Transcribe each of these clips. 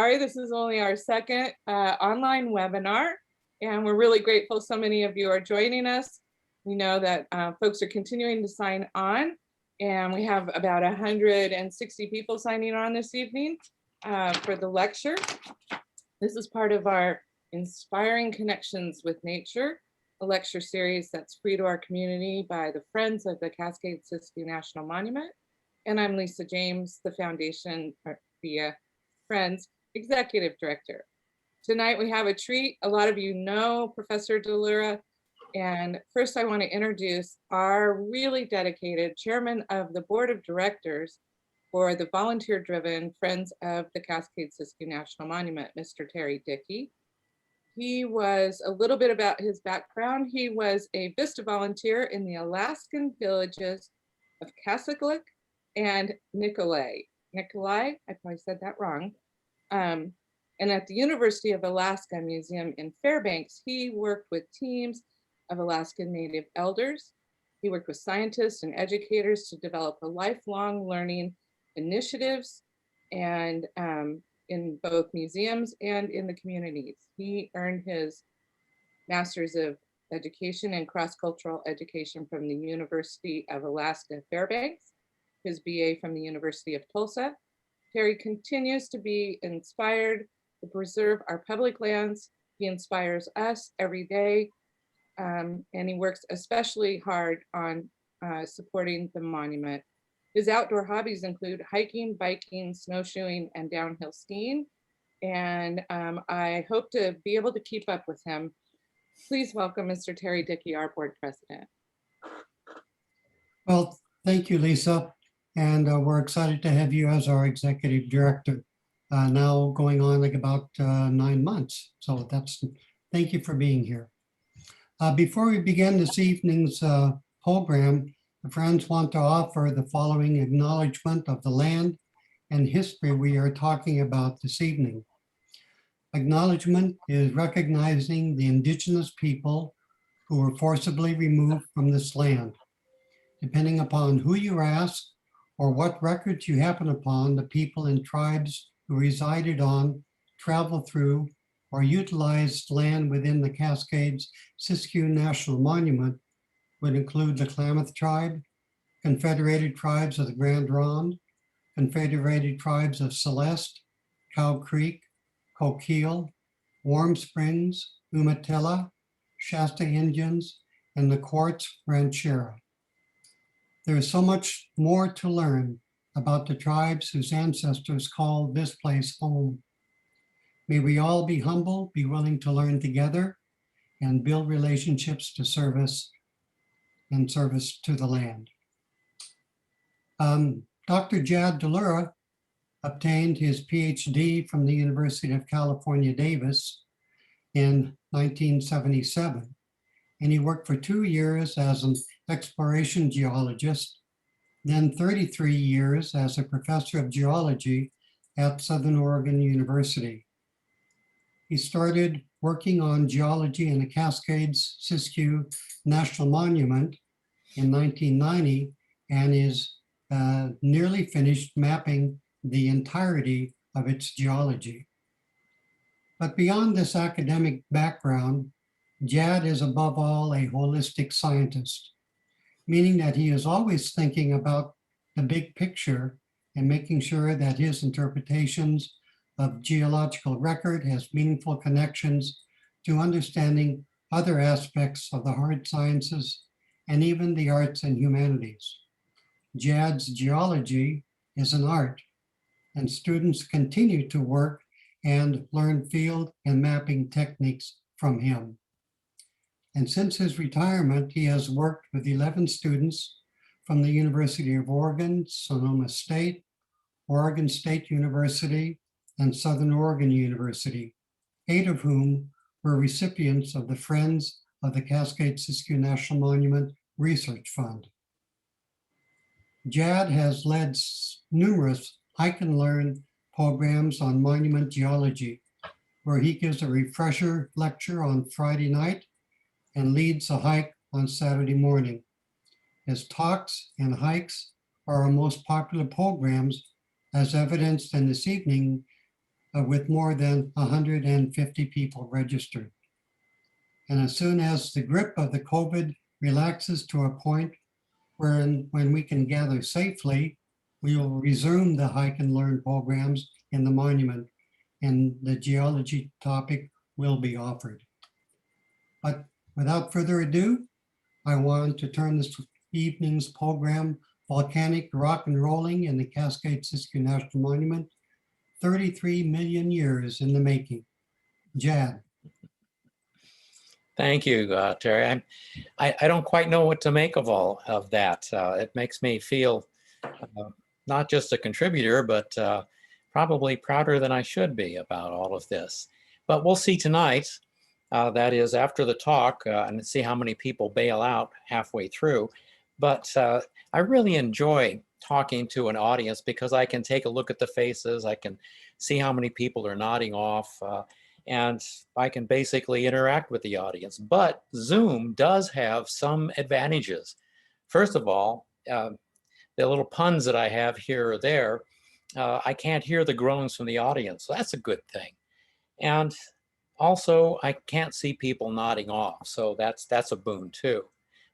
Sorry, this is only our second online webinar, and we're really grateful so many of you are joining us. We know that folks are continuing to sign on, and we have about 160 people signing on this evening for the lecture. This is part of our Inspiring Connections with Nature, a lecture series that's free to our community by the Friends of the Cascade-Siskiyou National Monument. And I'm Lisa James, the Foundation via Friends Executive Director. Tonight we have a treat. A lot of you know Professor D'Allura. And first I want to introduce our really dedicated chairman of the board of directors for the volunteer-driven Friends of the Cascade-Siskiyou National Monument, Mr. Terry Dickey. He was a little bit about his background. He was a VISTA volunteer in the Alaskan villages of Cascade and Nikolai, I probably said that wrong. And at the University of Alaska Museum in Fairbanks, he worked with teams of Alaskan Native elders. He worked with scientists and educators to develop a lifelong learning initiatives and in both museums and in the communities. He earned his Master's of Education and Cross-Cultural Education from the University of Alaska Fairbanks, his BA from the University of Tulsa. Terry continues to be inspired to preserve our public lands. He inspires us every day, and he works especially hard on supporting the monument. His outdoor hobbies include hiking, biking, snowshoeing, and downhill skiing. And I hope to be able to keep up with him. Please welcome Mr. Terry Dickey, our board president. Well, thank you, Lisa. And we're excited to have you as our executive director, now going on like about 9 months. So thank you for being here. Before we begin this evening's program, the Friends want to offer the following acknowledgement of the land and history we are talking about this evening. Acknowledgement is recognizing the indigenous people who were forcibly removed from this land. Depending upon who you ask or what records you happen upon, the people and tribes who resided on, traveled through, or utilized land within the Cascade-Siskiyou National Monument would include the Klamath tribe, Confederated Tribes of the Grand Ronde, Confederated Tribes of Celeste, Cow Creek, Coquille, Warm Springs, Umatilla, Shasta Indians, and the Quartz Ranchera. There is so much more to learn about the tribes whose ancestors called this place home. May we all be humble, be willing to learn together, and build relationships to service to the land. Dr. Jad D'Allura obtained his PhD from the University of California, Davis in 1977. And he worked for 2 years as an exploration geologist, then 33 years as a professor of geology at Southern Oregon University. He started working on geology in the Cascade-Siskiyou National Monument in 1990 and is nearly finished mapping the entirety of its geology. But beyond this academic background, Jad is above all a holistic scientist, meaning that he is always thinking about the big picture and making sure that his interpretations of geological record has meaningful connections to understanding other aspects of the hard sciences and even the arts and humanities. Jad's geology is an art, and students continue to work and learn field and mapping techniques from him. And since his retirement, he has worked with 11 students from the University of Oregon, Sonoma State, Oregon State University, and Southern Oregon University, 8 of whom were recipients of the Friends of the Cascade-Siskiyou National Monument Research Fund. Jad has led numerous hike and learn programs on monument geology, where he gives a refresher lecture on Friday night and leads a hike on Saturday morning. His talks and hikes are our most popular programs, as evidenced in this evening with more than 150 people registered. And as soon as the grip of the COVID relaxes to a point when we can gather safely, we will resume the hike and learn programs in the monument, and the geology topic will be offered. But without further ado, I want to turn this evening's program, Volcanic Rock and Rolling in the Cascade-Siskiyou National Monument, 33 million years in the making. Jad. Thank you, Terry. I don't quite know what to make of all of that. It makes me feel not just a contributor, but probably prouder than I should be about all of this. But we'll see tonight, that is after the talk, and see how many people bail out halfway through. But I really enjoy talking to an audience because I can take a look at the faces, I can see how many people are nodding off, and I can basically interact with the audience. But Zoom does have some advantages. First of all, the little puns that I have here or there, I can't hear the groans from the audience, so that's a good thing. And also, I can't see people nodding off, so that's a boon too.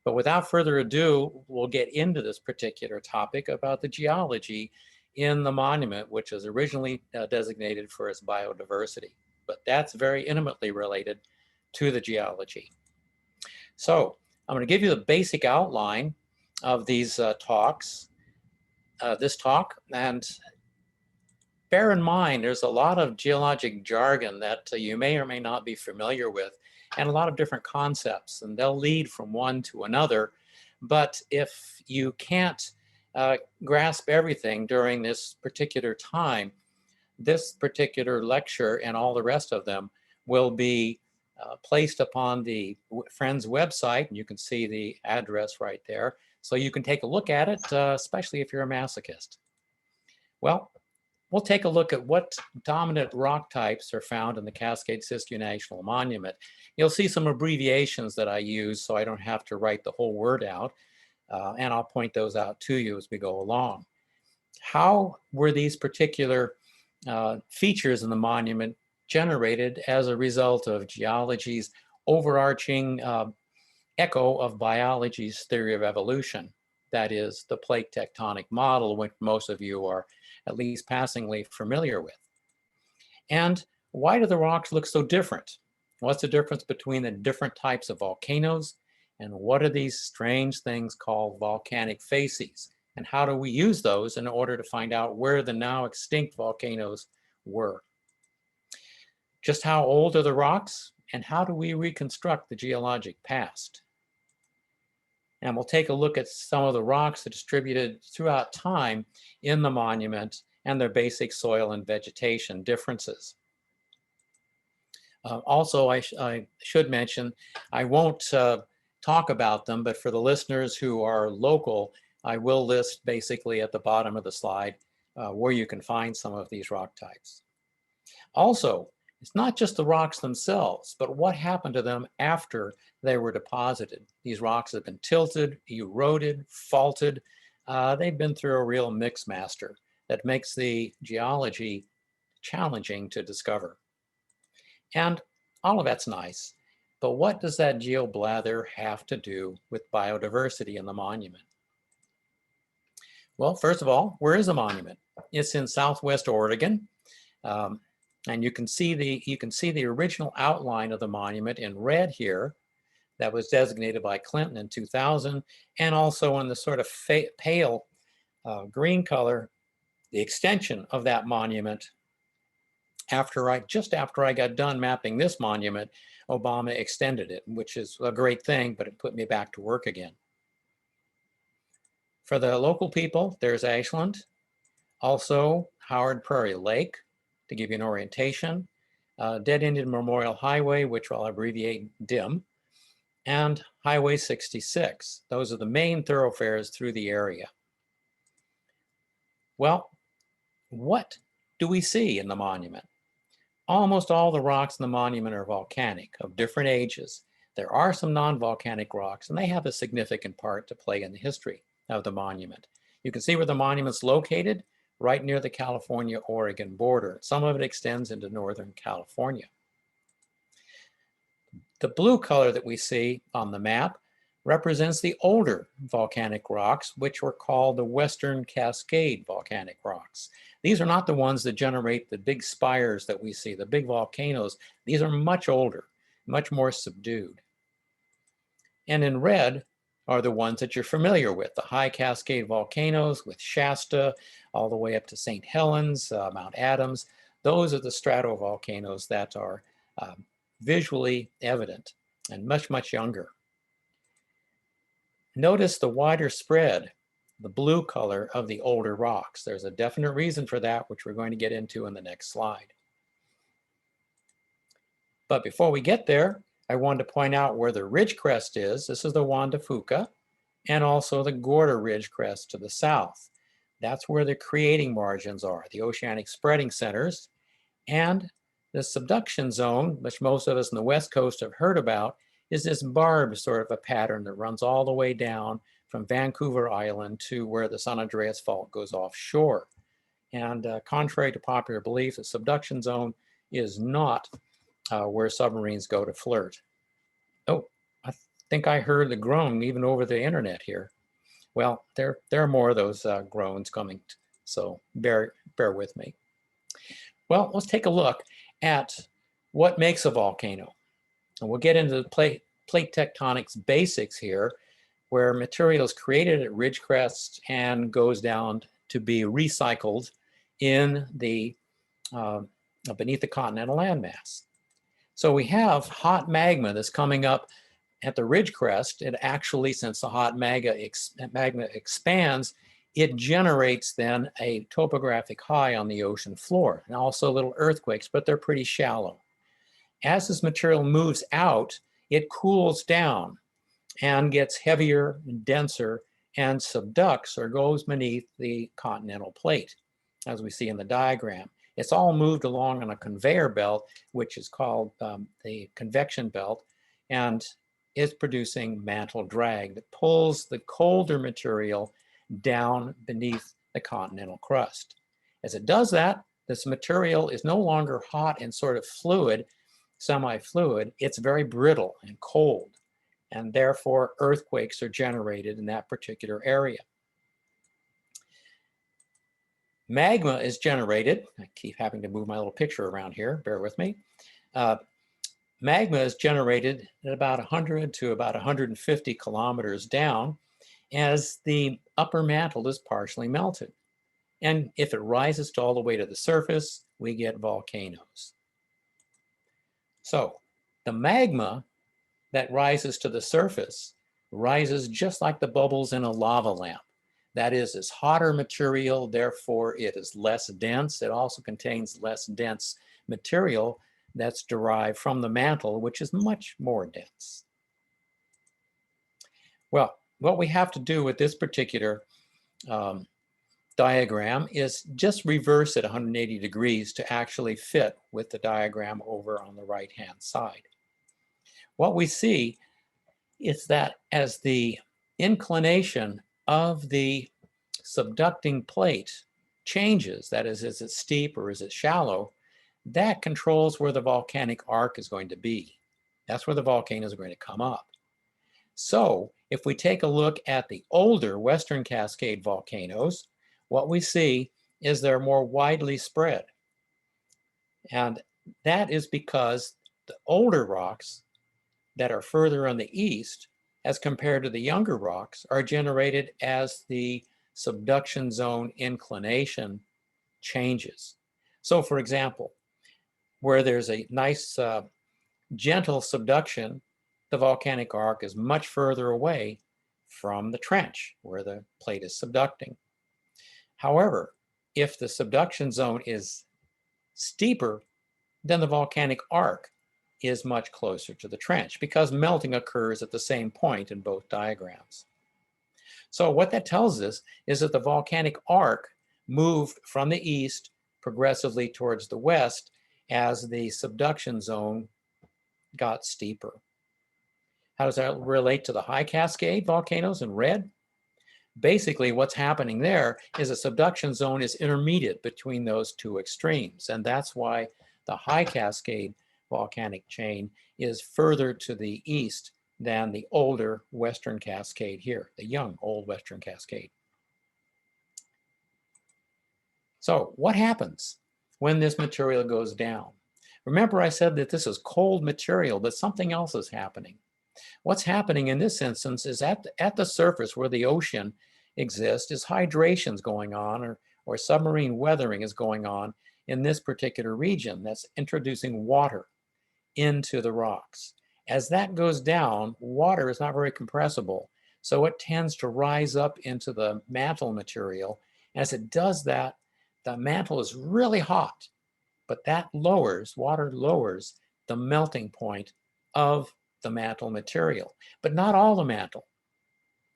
But without further ado, we'll get into this particular topic about the geology in the monument, which is originally designated for its biodiversity. But that's very intimately related to the geology. So I'm going to give you the basic outline of these talks, this talk, and bear in mind there's a lot of geologic jargon that you may or may not be familiar with, and a lot of different concepts, and they'll lead from one to another. But if you can't grasp everything during this particular time, this particular lecture and all the rest of them will be placed upon the Friends website, and you can see the address right there. So you can take a look at it, especially if you're a masochist. Well, we'll take a look at what dominant rock types are found in the Cascade-Siskiyou National Monument. You'll see some abbreviations that I use so I don't have to write the whole word out, and I'll point those out to you as we go along. How were these particular features in the monument generated as a result of geology's overarching echo of biology's theory of evolution? That is the plate tectonic model, which most of you are at least passingly familiar with. And why do the rocks look so different? What's the difference between the different types of volcanoes? And what are these strange things called volcanic facies? And how do we use those in order to find out where the now extinct volcanoes were? Just how old are the rocks? And how do we reconstruct the geologic past? And we'll take a look at some of the rocks that are distributed throughout time in the monument and their basic soil and vegetation differences. Also, I should mention, I won't talk about them, but for the listeners who are local, I will list basically at the bottom of the slide where you can find some of these rock types. Also, it's not just the rocks themselves, but what happened to them after they were deposited. These rocks have been tilted, eroded, faulted. They've been through a real mix master that makes the geology challenging to discover. And all of that's nice, but what does that geoblather have to do with biodiversity in the monument? Well, first of all, where is the monument? It's in Southwest Oregon. And you can see the original outline of the monument in red here that was designated by Clinton in 2000, and also in the sort of pale green color, the extension of that monument just after I got done mapping this monument, Obama extended it, which is a great thing, but it put me back to work again. For the local people, there's Ashland, also Howard Prairie Lake, to give you an orientation, Dead Indian Memorial Highway, which I'll abbreviate DIM, and Highway 66. Those are the main thoroughfares through the area. Well, what do we see in the monument? Almost all the rocks in the monument are volcanic, of different ages. There are some non-volcanic rocks, and they have a significant part to play in the history of the monument. You can see where the monument's located, right near the California-Oregon border. Some of it extends into Northern California. The blue color that we see on the map represents the older volcanic rocks, which were called the Western Cascade volcanic rocks. These are not the ones that generate the big spires that we see, the big volcanoes. These are much older, much more subdued. And in red are the ones that you're familiar with, the High Cascade volcanoes with Shasta, all the way up to St. Helens, Mount Adams. Those are the stratovolcanoes that are visually evident and much, much younger. Notice the wider spread, the blue color of the older rocks. There's a definite reason for that, which we're going to get into in the next slide. But before we get there, I wanted to point out where the ridge crest is. This is the Juan de Fuca, and also the Gorda ridge crest to the south. That's where the creating margins are, the oceanic spreading centers. And the subduction zone, which most of us in the West Coast have heard about, is this barbed sort of a pattern that runs all the way down from Vancouver Island to where the San Andreas Fault goes offshore. And contrary to popular belief, the subduction zone is not where submarines go to flirt. Oh, I think I heard the groan even over the internet here. Well, there are more of those groans coming, so bear with me. Well, let's take a look at what makes a volcano. And we'll get into the plate tectonics basics here, where material is created at ridge crests and goes down to be recycled in the beneath the continental landmass. So we have hot magma that's coming up at the ridge crest. It actually, since the hot magma expands, it generates then a topographic high on the ocean floor, and also little earthquakes, but they're pretty shallow. As this material moves out, it cools down and gets heavier and denser and subducts or goes beneath the continental plate, as we see in the diagram. It's all moved along on a conveyor belt, which is called the convection belt, and is producing mantle drag that pulls the colder material down beneath the continental crust. As it does that, this material is no longer hot and sort of fluid, semi-fluid. It's very brittle and cold, and therefore earthquakes are generated in that particular area. Magma is generated. I keep having to move my little picture around here, bear with me. Magma is generated at about 100 to about 150 kilometers down as the upper mantle is partially melted. And if it rises all the way to the surface, we get volcanoes. So the magma that rises to the surface rises just like the bubbles in a lava lamp. That is, it's hotter material, therefore it is less dense. It also contains less dense material that's derived from the mantle, which is much more dense. Well, what we have to do with this particular diagram is just reverse it 180 degrees to actually fit with the diagram over on the right-hand side. What we see is that as the inclination of the subducting plate changes, that is it steep or is it shallow, that controls where the volcanic arc is going to be. That's where the volcanoes are going to come up. So if we take a look at the older Western Cascade volcanoes, what we see is they're more widely spread. And that is because the older rocks that are further on the east, as compared to the younger rocks, are generated as the subduction zone inclination changes. So for example, where there's a nice gentle subduction, the volcanic arc is much further away from the trench where the plate is subducting. However, if the subduction zone is steeper, then the volcanic arc is much closer to the trench because melting occurs at the same point in both diagrams. So what that tells us is that the volcanic arc moved from the east progressively towards the west as the subduction zone got steeper. How does that relate to the High Cascade volcanoes in red? basically what's happening there is a subduction zone is intermediate between those two extremes. And that's why the High Cascade volcanic chain is further to the east than the older Western Cascade here, the young old Western Cascade. So what happens when this material goes down? Remember I said that this is cold material, but something else is happening. What's happening in this instance is at the surface where the ocean exists is hydration's going on, or submarine weathering is going on in this particular region that's introducing water into the rocks. As that goes down, water is not very compressible, so it tends to rise up into the mantle material. As it does that, the mantle is really hot, but that water lowers the melting point of the mantle material, but not all the mantle.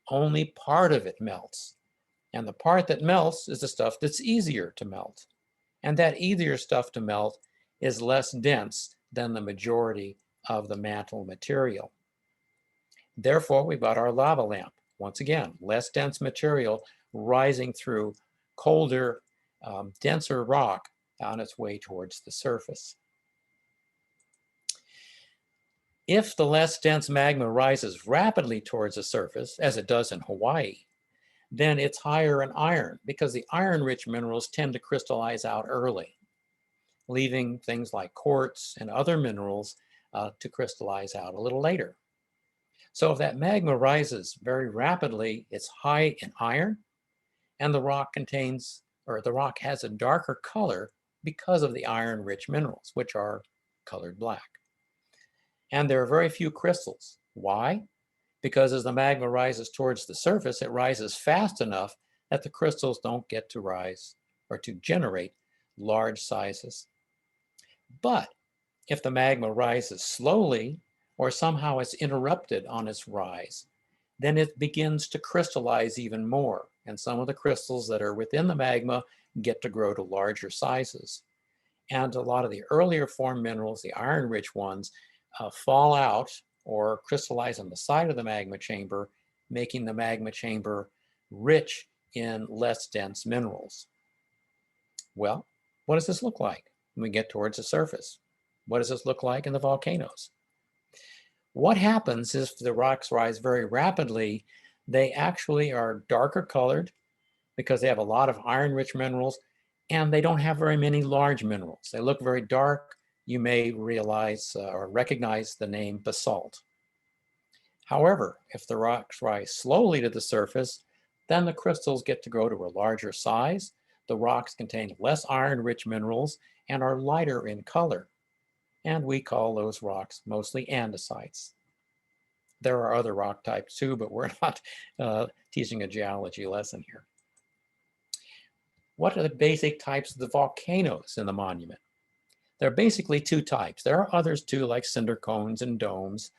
Only part of it melts. And the part that melts is the stuff that's easier to melt. And that easier stuff to melt is less dense than the majority of the mantle material. Therefore, we've got our lava lamp. Once again, less dense material rising through colder, denser rock on its way towards the surface. If the less dense magma rises rapidly towards the surface, as it does in Hawaii, then it's higher in iron because the iron-rich minerals tend to crystallize out early, leaving things like quartz and other minerals to crystallize out a little later. So if that magma rises very rapidly, it's high in iron, and the rock has a darker color because of the iron-rich minerals, which are colored black. And there are very few crystals. Why? Because as the magma rises towards the surface, it rises fast enough that the crystals don't get to rise or to generate large sizes. But if the magma rises slowly or somehow it's interrupted on its rise, then it begins to crystallize even more. And some of the crystals that are within the magma get to grow to larger sizes. And a lot of the earlier formed minerals, the iron-rich ones, fall out or crystallize on the side of the magma chamber, making the magma chamber rich in less dense minerals. Well, what does this look like when we get towards the surface? What does this look like in the volcanoes? What happens if the rocks rise very rapidly? They actually are darker colored because they have a lot of iron-rich minerals, and they don't have very many large minerals. They look very dark. You may realize or recognize the name basalt. However, if the rocks rise slowly to the surface, then the crystals get to grow to a larger size. The rocks contain less iron-rich minerals and are lighter in color. And we call those rocks mostly andesites. There are other rock types too, but we're not teaching a geology lesson here. What are the basic types of the volcanoes in the monument? There are basically two types. There are others too, like cinder cones and domes,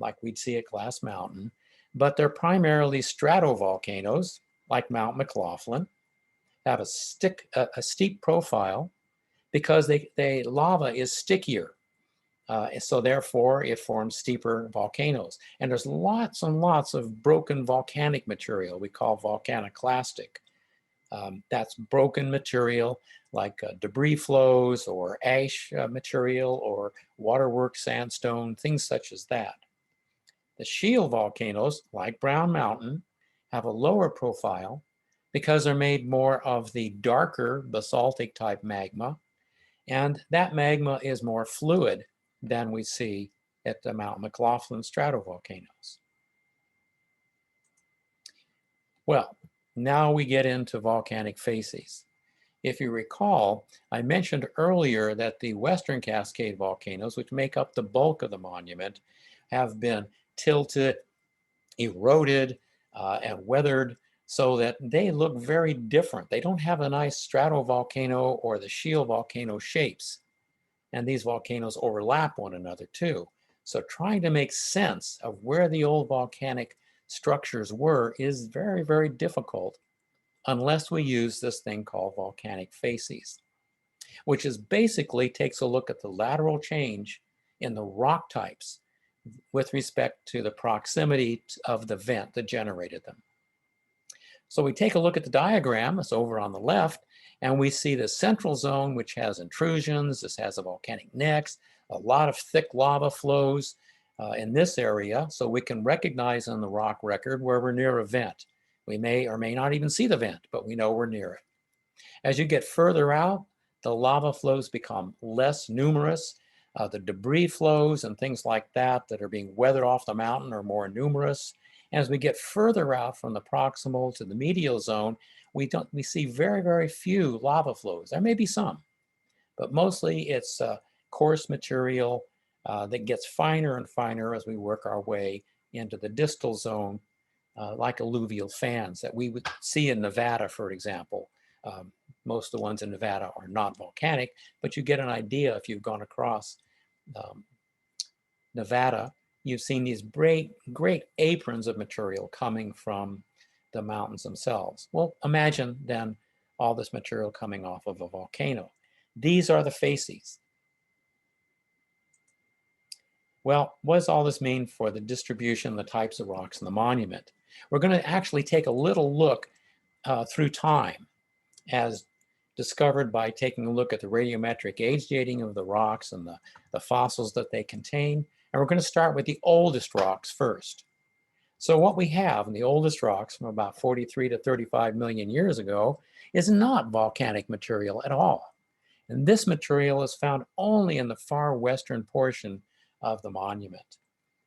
like we'd see at Glass Mountain, but they're primarily stratovolcanoes, like Mount McLaughlin, have a steep profile because lava is stickier. So therefore, it forms steeper volcanoes. And there's lots and lots of broken volcanic material we call volcaniclastic. That's broken material like debris flows or ash material or waterworks sandstone, things such as that. The shield volcanoes, like Brown Mountain, have a lower profile because they're made more of the darker basaltic type magma, and that magma is more fluid than we see at the Mount McLaughlin stratovolcanoes. Well, now we get into volcanic facies. If you recall, I mentioned earlier that the Western Cascade volcanoes, which make up the bulk of the monument, have been tilted, eroded, and weathered so that they look very different. They don't have a nice stratovolcano or the shield volcano shapes. And these volcanoes overlap one another too. So trying to make sense of where the old volcanic structures were is very, very difficult unless we use this thing called volcanic facies, which is basically takes a look at the lateral change in the rock types with respect to the proximity of the vent that generated them. So we take a look at the diagram, it's over on the left, and we see the central zone, which has intrusions. This has a volcanic necks, a lot of thick lava flows in this area. So we can recognize on the rock record where we're near a vent. We may or may not even see the vent, but we know we're near it. As you get further out, the lava flows become less numerous. The debris flows and things like that that are being weathered off the mountain are more numerous. As we get further out from the proximal to the medial zone, we see very, very few lava flows. There may be some, but mostly it's coarse material that gets finer and finer as we work our way into the distal zone, like alluvial fans that we would see in Nevada, for example. Most of the ones in Nevada are not volcanic, but you get an idea if you've gone across Nevada. You've seen these great aprons of material coming from the mountains themselves. Well, imagine then all this material coming off of a volcano. These are the facies. Well, what does all this mean for the distribution, the types of rocks in the monument? We're going to actually take a little look through time, as discovered by taking a look at the radiometric age dating of the rocks and the fossils that they contain. And we're going to start with the oldest rocks first. So what we have in the oldest rocks from about 43 to 35 million years ago is not volcanic material at all. And this material is found only in the far western portion of the monument.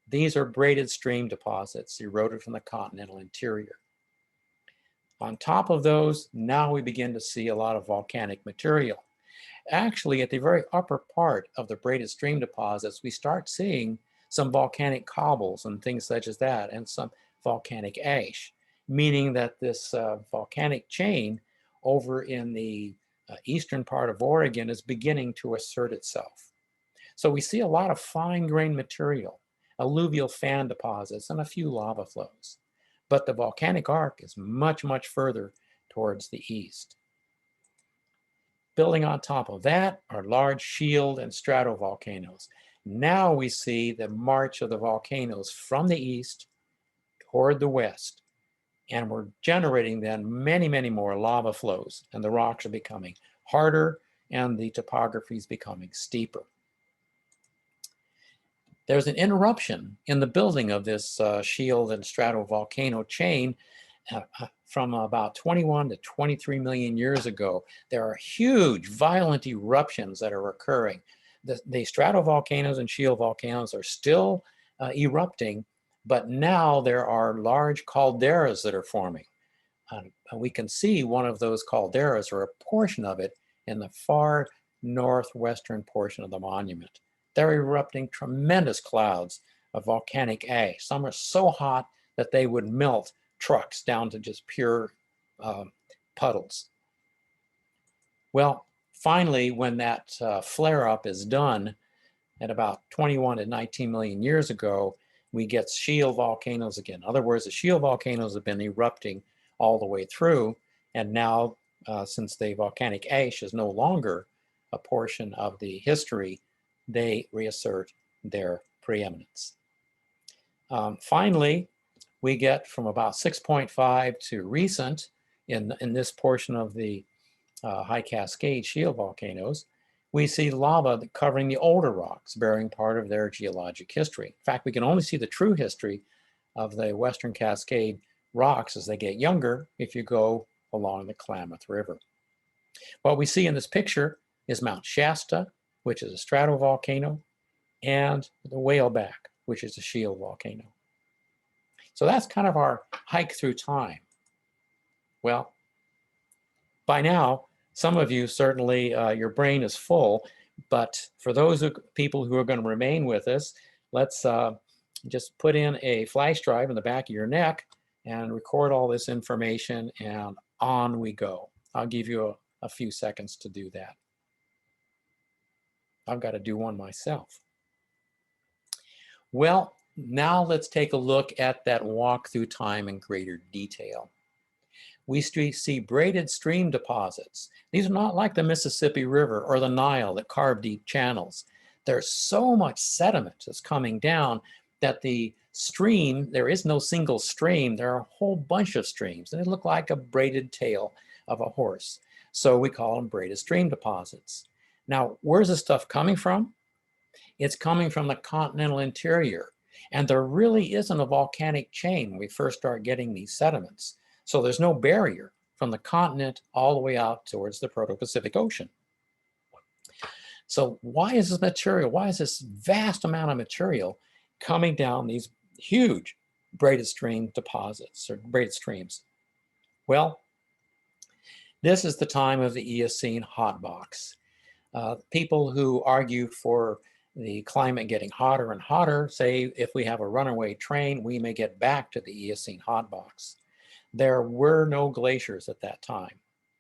These are braided stream deposits eroded from the continental interior. On top of those, now we begin to see a lot of volcanic material. Actually, at the very upper part of the braided stream deposits, we start seeing some volcanic cobbles and things such as that, and some volcanic ash, meaning that this volcanic chain over in the eastern part of Oregon is beginning to assert itself. So we see a lot of fine-grained material, alluvial fan deposits, and a few lava flows. But the volcanic arc is much, much further towards the east. Building on top of that are large shield and stratovolcanoes. Now we see the march of the volcanoes from the east toward the west. And we're generating then many, many more lava flows, and the rocks are becoming harder and the topography is becoming steeper. There's an interruption in the building of this shield and stratovolcano chain from about 21 to 23 million years ago. There are huge, violent eruptions that are occurring. The stratovolcanoes and shield volcanoes are still erupting, but now there are large calderas that are forming. We can see one of those calderas, or a portion of it, in the far northwestern portion of the monument. They're erupting tremendous clouds of volcanic ash. Some are so hot that they would melt trucks down to just pure puddles. Well, finally, when that flare-up is done at about 21 to 19 million years ago, we get shield volcanoes again. In other words, the shield volcanoes have been erupting all the way through, and now, since the volcanic ash is no longer a portion of the history, they reassert their preeminence. Finally, we get from about 6.5 to recent in this portion of the High Cascade shield volcanoes, we see lava covering the older rocks, bearing part of their geologic history. In fact, we can only see the true history of the Western Cascade rocks as they get younger if you go along the Klamath River. What we see in this picture is Mount Shasta, which is a stratovolcano, and the Whaleback, which is a shield volcano. So that's kind of our hike through time. Well, by now, some of you certainly, your brain is full, but for those people who are going to remain with us, let's just put in a flash drive in the back of your neck and record all this information, and on we go. I'll give you a few seconds to do that. I've got to do one myself. Well, now let's take a look at that walk through time in greater detail. We see braided stream deposits. These are not like the Mississippi River or the Nile that carve deep channels. There's so much sediment that's coming down that the stream, there is no single stream. There are a whole bunch of streams, and they look like a braided tail of a horse. So we call them braided stream deposits. Now, where's this stuff coming from? It's coming from the continental interior. And there really isn't a volcanic chain when we first start getting these sediments. So there's no barrier from the continent all the way out towards the Proto-Pacific Ocean. So why is this material, why is this vast amount of material coming down these huge braided stream deposits or braided streams? Well, this is the time of the Eocene hot box. People who argue for the climate getting hotter and hotter say if we have a runaway train, we may get back to the Eocene hot box. There were no glaciers at that time.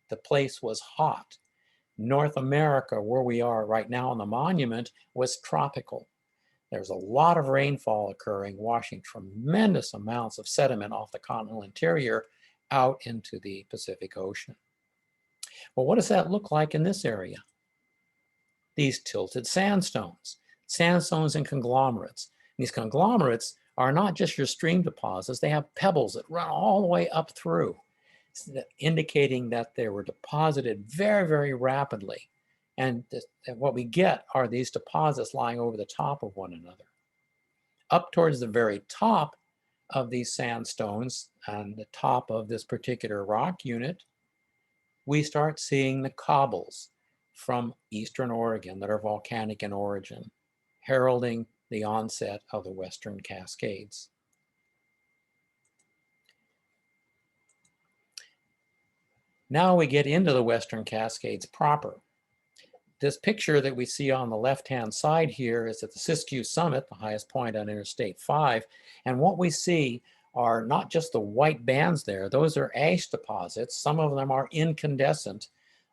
The place was hot. North America, where we are right now on the monument, was tropical. There's a lot of rainfall occurring, washing tremendous amounts of sediment off the continental interior out into the Pacific Ocean. Well, what does that look like in this area? These tilted sandstones and conglomerates. These conglomerates are not just your stream deposits, they have pebbles that run all the way up through, indicating that they were deposited very, very rapidly. And what we get are these deposits lying over the top of one another. Up towards the very top of these sandstones and the top of this particular rock unit, we start seeing the cobbles from eastern Oregon that are volcanic in origin, heralding the onset of the Western Cascades. Now we get into the Western Cascades proper. This picture that we see on the left-hand side here is at the Siskiyou summit, the highest point on Interstate 5. And what we see are not just the white bands there, those are ash deposits. Some of them are incandescent,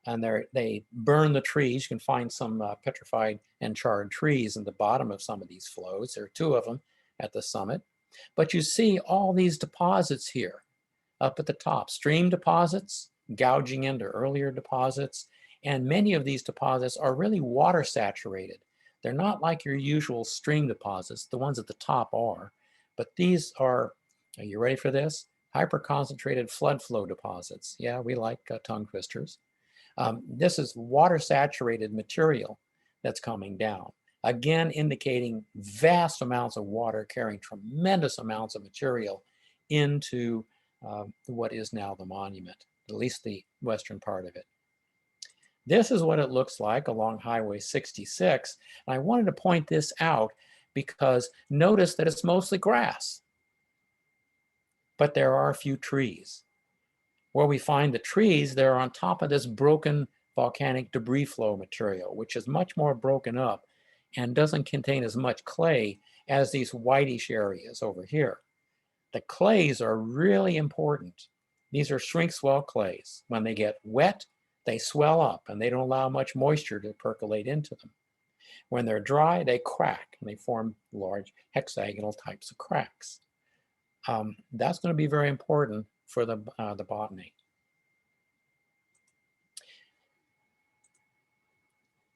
and they burn the trees. You can find some petrified and charred trees in the bottom of some of these flows. There are 2 of them at the summit. But you see all these deposits here up at the top, stream deposits, gouging into earlier deposits. And many of these deposits are really water saturated. They're not like your usual stream deposits. The ones at the top are, but these are you ready for this? Hyperconcentrated flood flow deposits. Yeah, we like tongue twisters. This is water saturated material that's coming down. Again, indicating vast amounts of water carrying tremendous amounts of material into what is now the monument, at least the western part of it. This is what it looks like along Highway 66. And I wanted to point this out because notice that it's mostly grass, but there are a few trees. Where we find the trees, they're on top of this broken volcanic debris flow material, which is much more broken up and doesn't contain as much clay as these whitish areas over here. The clays are really important. These are shrink swell clays. When they get wet, they swell up and they don't allow much moisture to percolate into them. When they're dry, they crack and they form large hexagonal types of cracks. That's going to be very important for the botany.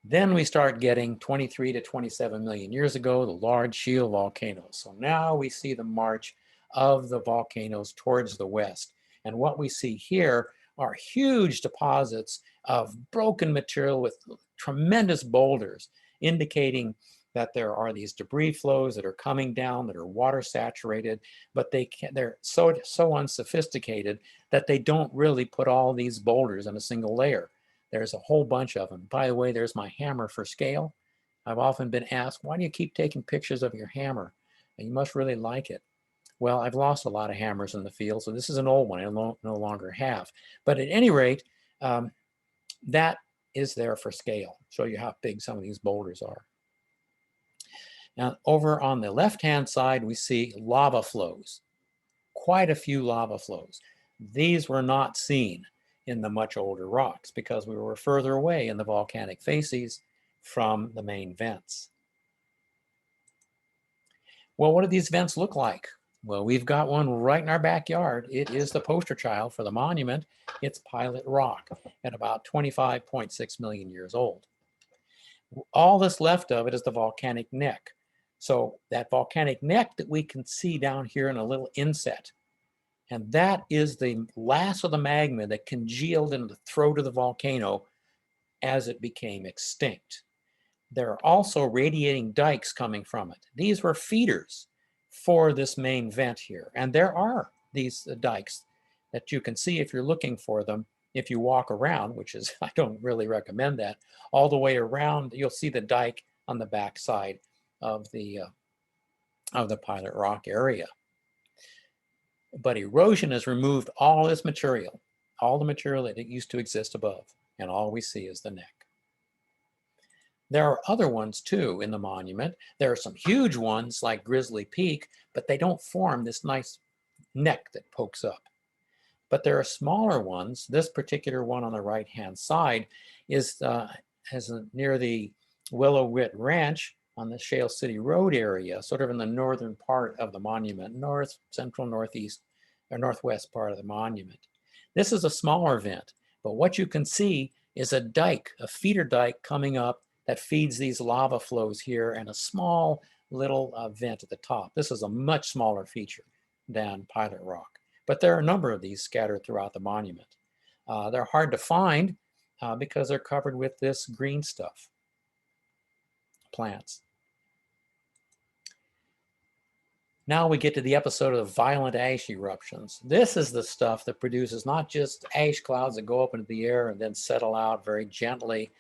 Then we start getting 23 to 27 million years ago, the large shield volcanoes. So now we see the march of the volcanoes towards the west. And what we see here are huge deposits of broken material with tremendous boulders, indicating that there are these debris flows that are coming down that are water saturated, but they're so unsophisticated that they don't really put all these boulders in a single layer. There's a whole bunch of them. By the way, there's my hammer for scale. I've often been asked, why do you keep taking pictures of your hammer? And you must really like it. Well, I've lost a lot of hammers in the field, so this is an old one I no longer have. But at any rate, that is there for scale. Show you how big some of these boulders are. Now, over on the left-hand side, we see lava flows, quite a few lava flows. These were not seen in the much older rocks because we were further away in the volcanic facies from the main vents. Well, what do these vents look like? Well, we've got one right in our backyard. It is the poster child for the monument. It's Pilot Rock at about 25.6 million years old. All that's left of it is the volcanic neck. So that volcanic neck that we can see down here in a little inset, and that is the last of the magma that congealed in the throat of the volcano as it became extinct. There are also radiating dikes coming from it. These were feeders for this main vent here. And there are these dikes that you can see if you're looking for them. If you walk around, which is, I don't really recommend that, all the way around, you'll see the dike on the back side of the pilot rock area. But erosion has removed all this material, all the material that used to exist above, and all we see is the neck. There are other ones too in the monument. There are some huge ones like Grizzly Peak, but they don't form this nice neck that pokes up. But there are smaller ones. This particular one on the right-hand side is near the Willow Wit Ranch on the Shale City Road area, sort of in the northern part of the monument, north, central, northeast, or northwest part of the monument. This is a smaller vent, but what you can see is a dike, a feeder dike coming up that feeds these lava flows here, and a small little vent at the top. This is a much smaller feature than Pilot Rock, but there are a number of these scattered throughout the monument. They're hard to find because they're covered with this green stuff, plants. Now we get to the episode of violent ash eruptions. This is the stuff that produces not just ash clouds that go up into the air and then settle out very gently.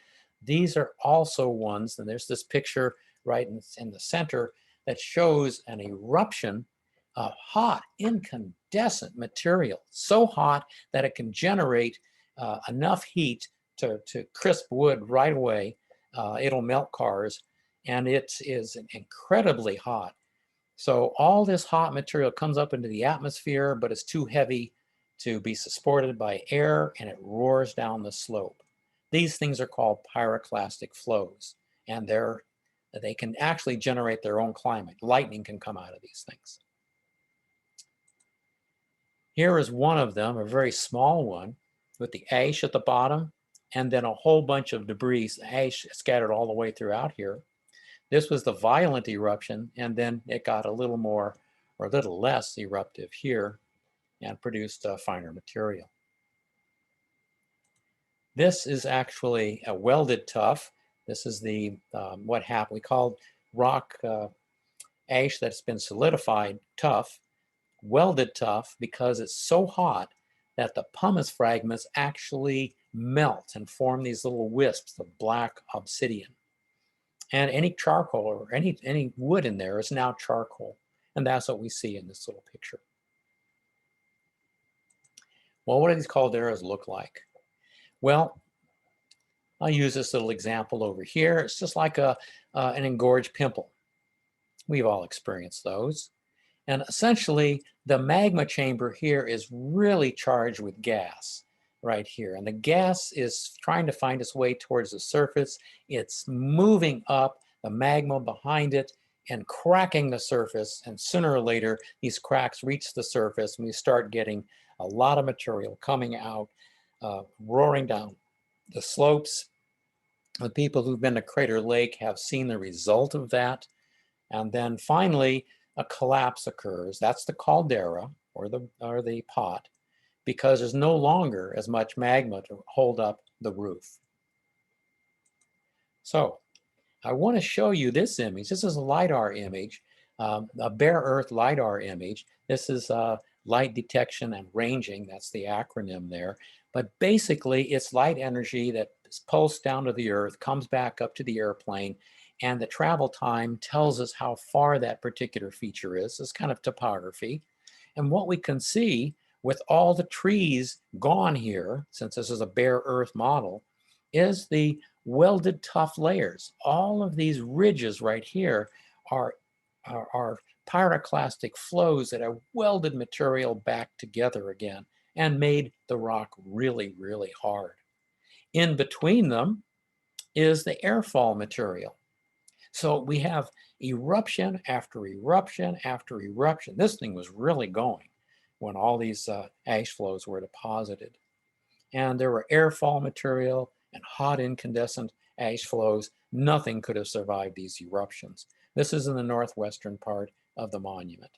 These are also ones, and there's this picture right in the center that shows an eruption of hot, incandescent material, so hot that it can generate enough heat to crisp wood right away. It'll melt cars, and it is incredibly hot. So all this hot material comes up into the atmosphere, but it's too heavy to be supported by air, and it roars down the slope. These things are called pyroclastic flows, and they can actually generate their own climate. Lightning can come out of these things. Here is one of them, a very small one, with the ash at the bottom, and then a whole bunch of debris, ash scattered all the way throughout here. This was the violent eruption, and then it got a little more or a little less eruptive here and produced finer material. This is actually a welded tuff. This is the what happened. We called rock ash that's been solidified tuff, welded tuff, because it's so hot that the pumice fragments actually melt and form these little wisps of black obsidian. And any charcoal or any wood in there is now charcoal. And that's what we see in this little picture. Well, what do these calderas look like? Well, I'll use this little example over here. It's just like an engorged pimple. We've all experienced those. And essentially, the magma chamber here is really charged with gas right here. And the gas is trying to find its way towards the surface. It's moving up the magma behind it and cracking the surface. And sooner or later, these cracks reach the surface, and we start getting a lot of material coming out, roaring down the slopes. The people who've been to Crater Lake have seen the result of that. And then finally, a collapse occurs. That's the caldera or the pot, because there's no longer as much magma to hold up the roof. So I want to show you this image. This is a LiDAR image, a bare earth LiDAR image. This is light detection and ranging. That's the acronym there. But basically, it's light energy that is pulsed down to the earth, comes back up to the airplane, and the travel time tells us how far that particular feature is. It's kind of topography. And what we can see with all the trees gone here, since this is a bare earth model, is the welded tuff layers. All of these ridges right here are pyroclastic flows that have welded material back together again and made the rock really, really hard. In between them is the airfall material. So we have eruption after eruption after eruption. This thing was really going when all these ash flows were deposited. And there were airfall material and hot incandescent ash flows. Nothing could have survived these eruptions. This is in the northwestern part of the monument.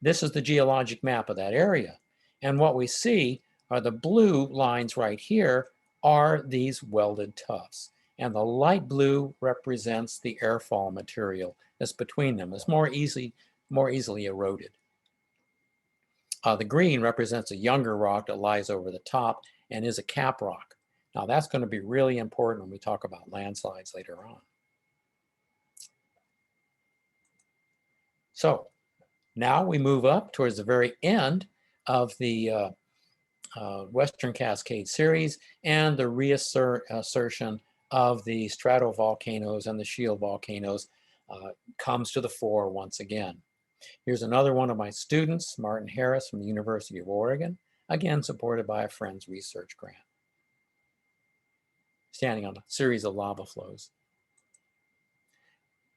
This is the geologic map of that area. And what we see are the blue lines right here are these welded tuffs. And the light blue represents the airfall material that's between them. It's more easily eroded. The green represents a younger rock that lies over the top and is a cap rock. Now that's going to be really important when we talk about landslides later on. So now we move up towards the very end of the Western Cascade series and the reassertion of the stratovolcanoes and the shield volcanoes comes to the fore once again. Here's another one of my students, Martin Harris from the University of Oregon, again supported by a friend's research grant, standing on a series of lava flows.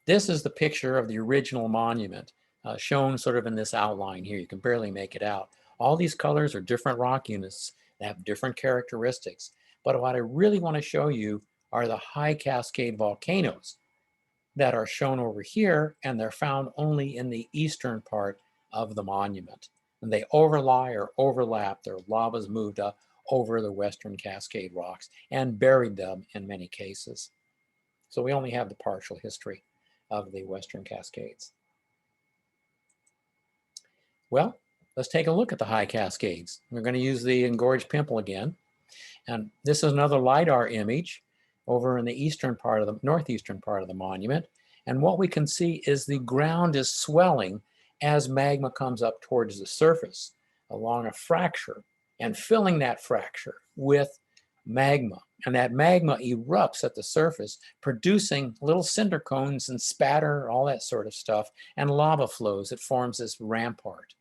This is the picture of the original monument shown sort of in this outline here. You can barely make it out. All these colors are different rock units that have different characteristics. But what I really want to show you are the High Cascade volcanoes that are shown over here, and they're found only in the eastern part of the monument. And they overlie or overlap, their lavas moved up over the Western Cascade rocks and buried them in many cases. So we only have the partial history of the Western Cascades. Well, let's take a look at the High Cascades. We're going to use the engorged pimple again. And this is another LiDAR image over in the eastern part of the northeastern part of the monument. And what we can see is the ground is swelling as magma comes up towards the surface along a fracture and filling that fracture with magma. And that magma erupts at the surface, producing little cinder cones and spatter, all that sort of stuff, and lava flows. It forms this rampart.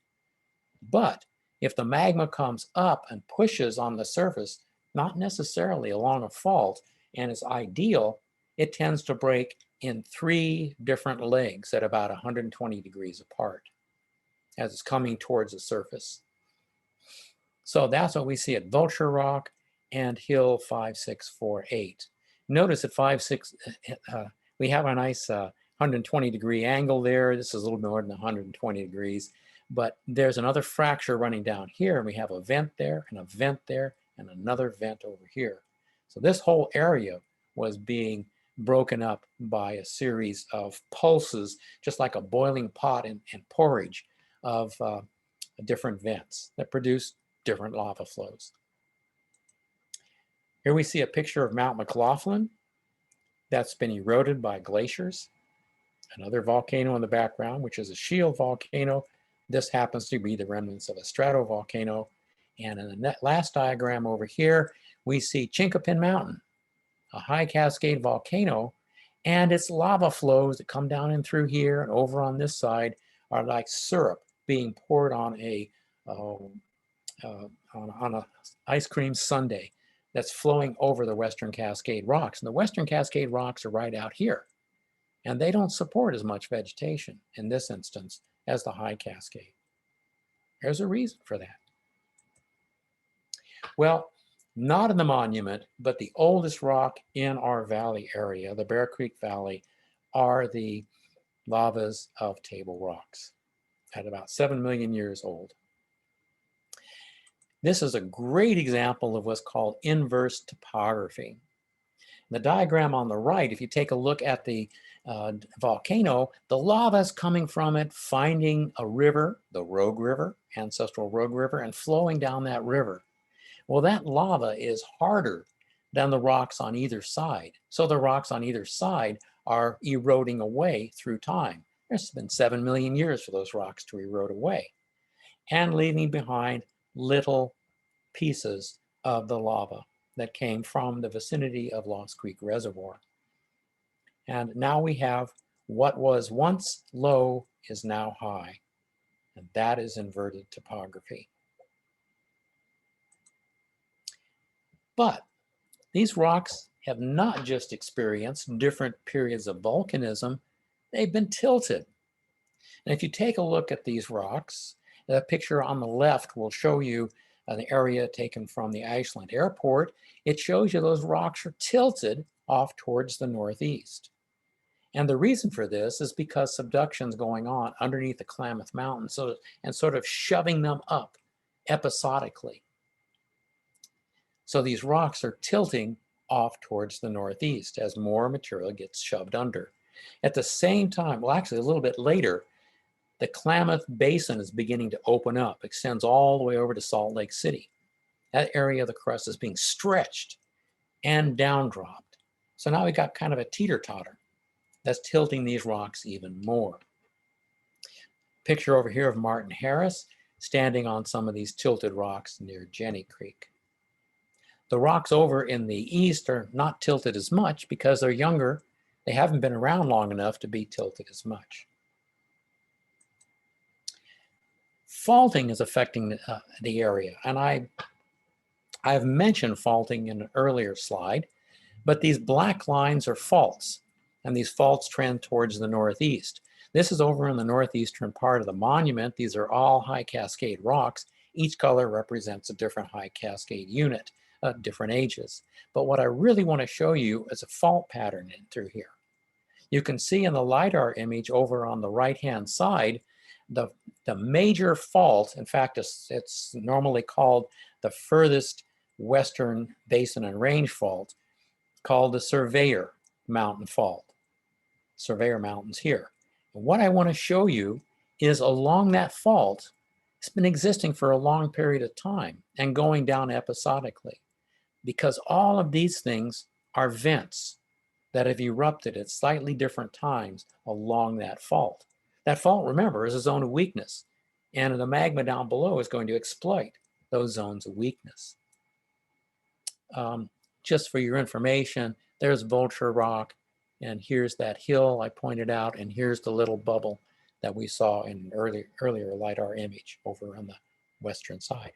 But if the magma comes up and pushes on the surface, not necessarily along a fault, and is ideal, it tends to break in 3 different legs at about 120 degrees apart as it's coming towards the surface. So that's what we see at Vulture Rock and Hill 5648. Notice at 56, we have a nice 120 degree angle there. This is a little more than 120 degrees, but there's another fracture running down here, and we have a vent there and a vent there and another vent over here. So this whole area was being broken up by a series of pulses, just like a boiling pot and porridge of different vents that produce different lava flows. Here we see a picture of Mount McLaughlin that's been eroded by glaciers. Another volcano in the background, which is a shield volcano. This happens to be the remnants of a stratovolcano. And in the last diagram over here, we see Chinkapin Mountain, a high cascade volcano, and its lava flows that come down in through here and over on this side are like syrup being poured on a ice cream sundae that's flowing over the Western Cascade rocks. And the Western Cascade rocks are right out here, and they don't support as much vegetation in this instance as the High Cascade. There's a reason for that. Well, not in the monument, but the oldest rock in our valley area, the Bear Creek Valley, are the lavas of Table Rocks, at about 7 million years old. This is a great example of what's called inverse topography. The diagram on the right, if you take a look at the volcano, the lava is coming from it, finding a river, the Rogue River, ancestral Rogue River, and flowing down that river. Well, that lava is harder than the rocks on either side. So the rocks on either side are eroding away through time. There's been 7 million years for those rocks to erode away and leaving behind little pieces of the lava that came from the vicinity of Lost Creek Reservoir. And now we have what was once low is now high, and that is inverted topography. But these rocks have not just experienced different periods of volcanism, they've been tilted. And if you take a look at these rocks, the picture on the left will show you the area taken from the Ashland Airport. It shows you those rocks are tilted off towards the northeast. And the reason for this is because subduction is going on underneath the Klamath Mountains, and sort of shoving them up episodically. So these rocks are tilting off towards the northeast as more material gets shoved under. At the same time, well, actually a little bit later, the Klamath Basin is beginning to open up, extends all the way over to Salt Lake City. That area of the crust is being stretched and down dropped. So now we've got kind of a teeter-totter that's tilting these rocks even more. Picture over here of Martin Harris standing on some of these tilted rocks near Jenny Creek. The rocks over in the east are not tilted as much because they're younger. They haven't been around long enough to be tilted as much. Faulting is affecting the area, and I've mentioned faulting in an earlier slide, but these black lines are faults, and these faults trend towards the northeast. This is over in the northeastern part of the monument. These are all High Cascade rocks. Each color represents a different High Cascade unit, different ages. But what I really want to show you is a fault pattern in through here. You can see in the LiDAR image over on the right-hand side, the major fault, in fact, it's normally called the furthest western basin and range fault, called the Surveyor Mountain Fault. Surveyor Mountains here. And what I want to show you is along that fault, it's been existing for a long period of time and going down episodically, because all of these things are vents that have erupted at slightly different times along that fault. That fault, remember, is a zone of weakness, and the magma down below is going to exploit those zones of weakness. Just for your information, there's Vulture Rock, and here's that hill I pointed out, and here's the little bubble that we saw in an earlier LiDAR image over on the western side.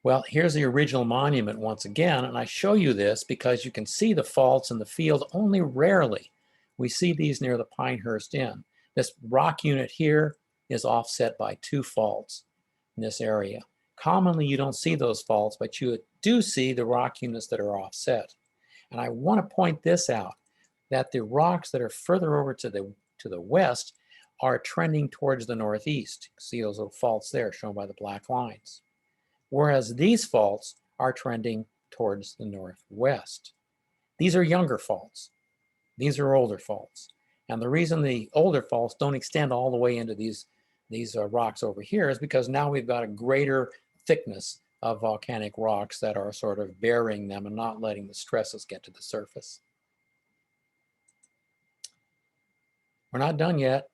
Well, here's the original monument once again, and I show you this because you can see the faults in the field only rarely. We see these near the Pinehurst Inn. This rock unit here is offset by 2 faults in this area. Commonly, you don't see those faults, but you do see the rock units that are offset. And I want to point this out, that the rocks that are further over to the west are trending towards the northeast. See those little faults there shown by the black lines. Whereas these faults are trending towards the northwest. These are younger faults. These are older faults. And the reason the older faults don't extend all the way into these rocks over here is because now we've got a greater thickness of volcanic rocks that are sort of burying them and not letting the stresses get to the surface. We're not done yet.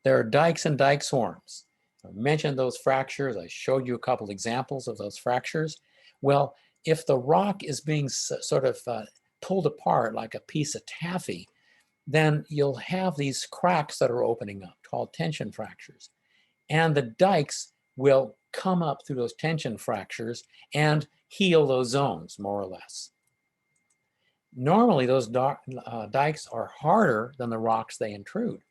There are dikes and dike swarms. I mentioned those fractures. I showed you a couple examples of those fractures. Well, if the rock is being sort of pulled apart like a piece of taffy, then you'll have these cracks that are opening up called tension fractures. And the dikes will come up through those tension fractures and heal those zones, more or less. Normally, those dikes are harder than the rocks they intrude.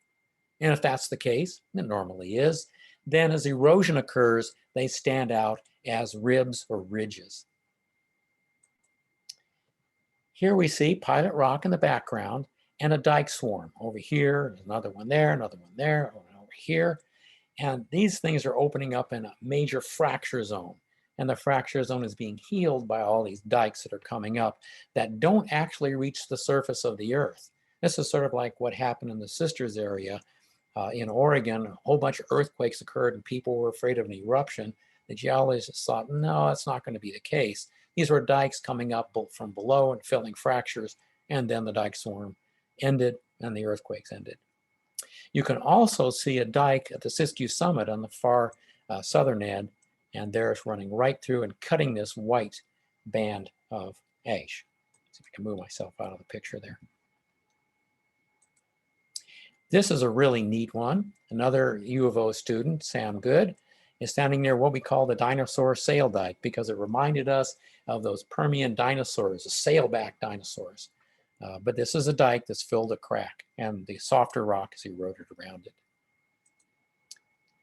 And if that's the case, and it normally is, then as erosion occurs, they stand out as ribs or ridges. Here we see Pilot Rock in the background and a dike swarm over here, another one there, another one there, over here. And these things are opening up in a major fracture zone. And the fracture zone is being healed by all these dikes that are coming up that don't actually reach the surface of the earth. This is sort of like what happened in the Sisters area in Oregon. A whole bunch of earthquakes occurred and people were afraid of an eruption. The geologists thought, no, that's not going to be the case. These were dikes coming up from below and filling fractures, and then the dike swarm ended and the earthquakes ended. You can also see a dike at the Siskiyou summit on the far southern end, and there it's running right through and cutting this white band of ash. Let's see if I can move myself out of the picture there. This is a really neat one. Another U of O student, Sam Good, is standing near what we call the dinosaur sail dike because it reminded us of those Permian dinosaurs, the sailback dinosaurs. But this is a dike that's filled a crack and the softer rock is eroded around it.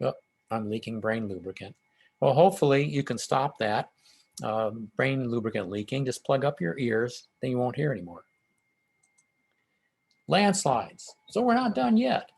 Oh, I'm leaking brain lubricant. Well, hopefully you can stop that brain lubricant leaking. Just plug up your ears, then you won't hear anymore. Landslides. So we're not done yet.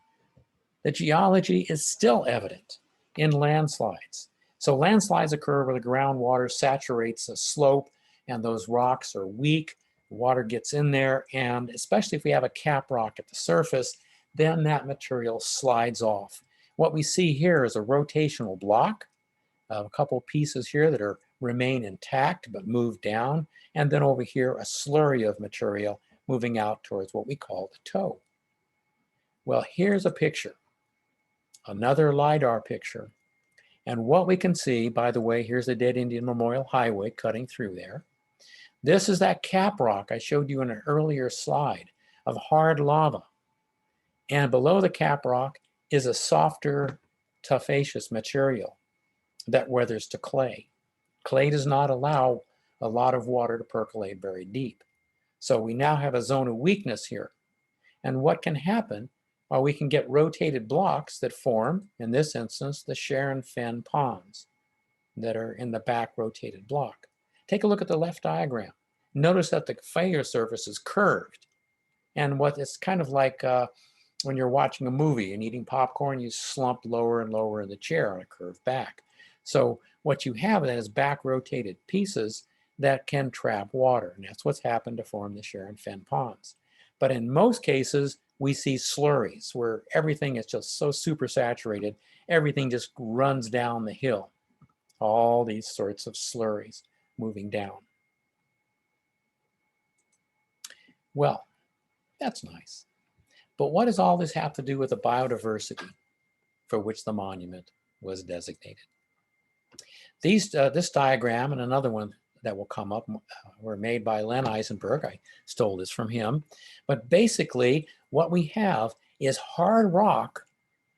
The geology is still evident in landslides. So landslides occur where the groundwater saturates a slope and those rocks are weak. The water gets in there, and especially if we have a cap rock at the surface, then that material slides off. What we see here is a rotational block, a couple pieces here that remain intact but move down, and then over here a slurry of material moving out towards what we call the toe. Well, here's a picture, another LiDAR picture. And what we can see, by the way, here's the Dead Indian Memorial Highway cutting through there. This is that cap rock I showed you in an earlier slide of hard lava. And below the cap rock is a softer, tufaceous material that weathers to clay. Clay does not allow a lot of water to percolate very deep. So we now have a zone of weakness here. And what can happen? Well, we can get rotated blocks that form, in this instance, the Sharon Fen ponds that are in the back rotated block. Take a look at the left diagram. Notice that the failure surface is curved. And what it's kind of like when you're watching a movie and eating popcorn, you slump lower and lower in the chair on a curved back. So what you have then is back rotated pieces that can trap water. And that's what's happened to form the Sharon Fen ponds. But in most cases, we see slurries where everything is just so super saturated, everything just runs down the hill. All these sorts of slurries moving down. Well, that's nice. But what does all this have to do with the biodiversity for which the monument was designated? This diagram and another one that will come up were made by Len Eisenberg. I stole this from him. But basically, what we have is hard rock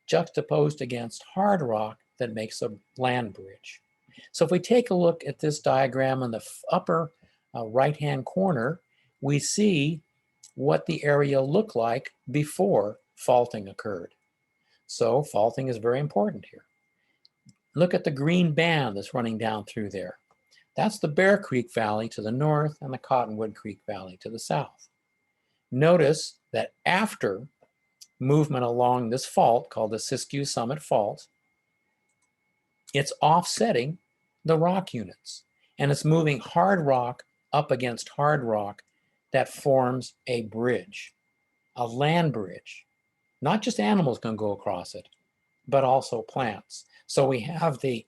juxtaposed against hard rock that makes a land bridge. So if we take a look at this diagram in the upper right-hand corner, we see what the area looked like before faulting occurred. So faulting is very important here. Look at the green band that's running down through there. That's the Bear Creek Valley to the north and the Cottonwood Creek Valley to the south. Notice that after movement along this fault called the Siskiyou Summit Fault, it's offsetting the rock units, and it's moving hard rock up against hard rock that forms a bridge, a land bridge. Not just animals can go across it, but also plants. So we have the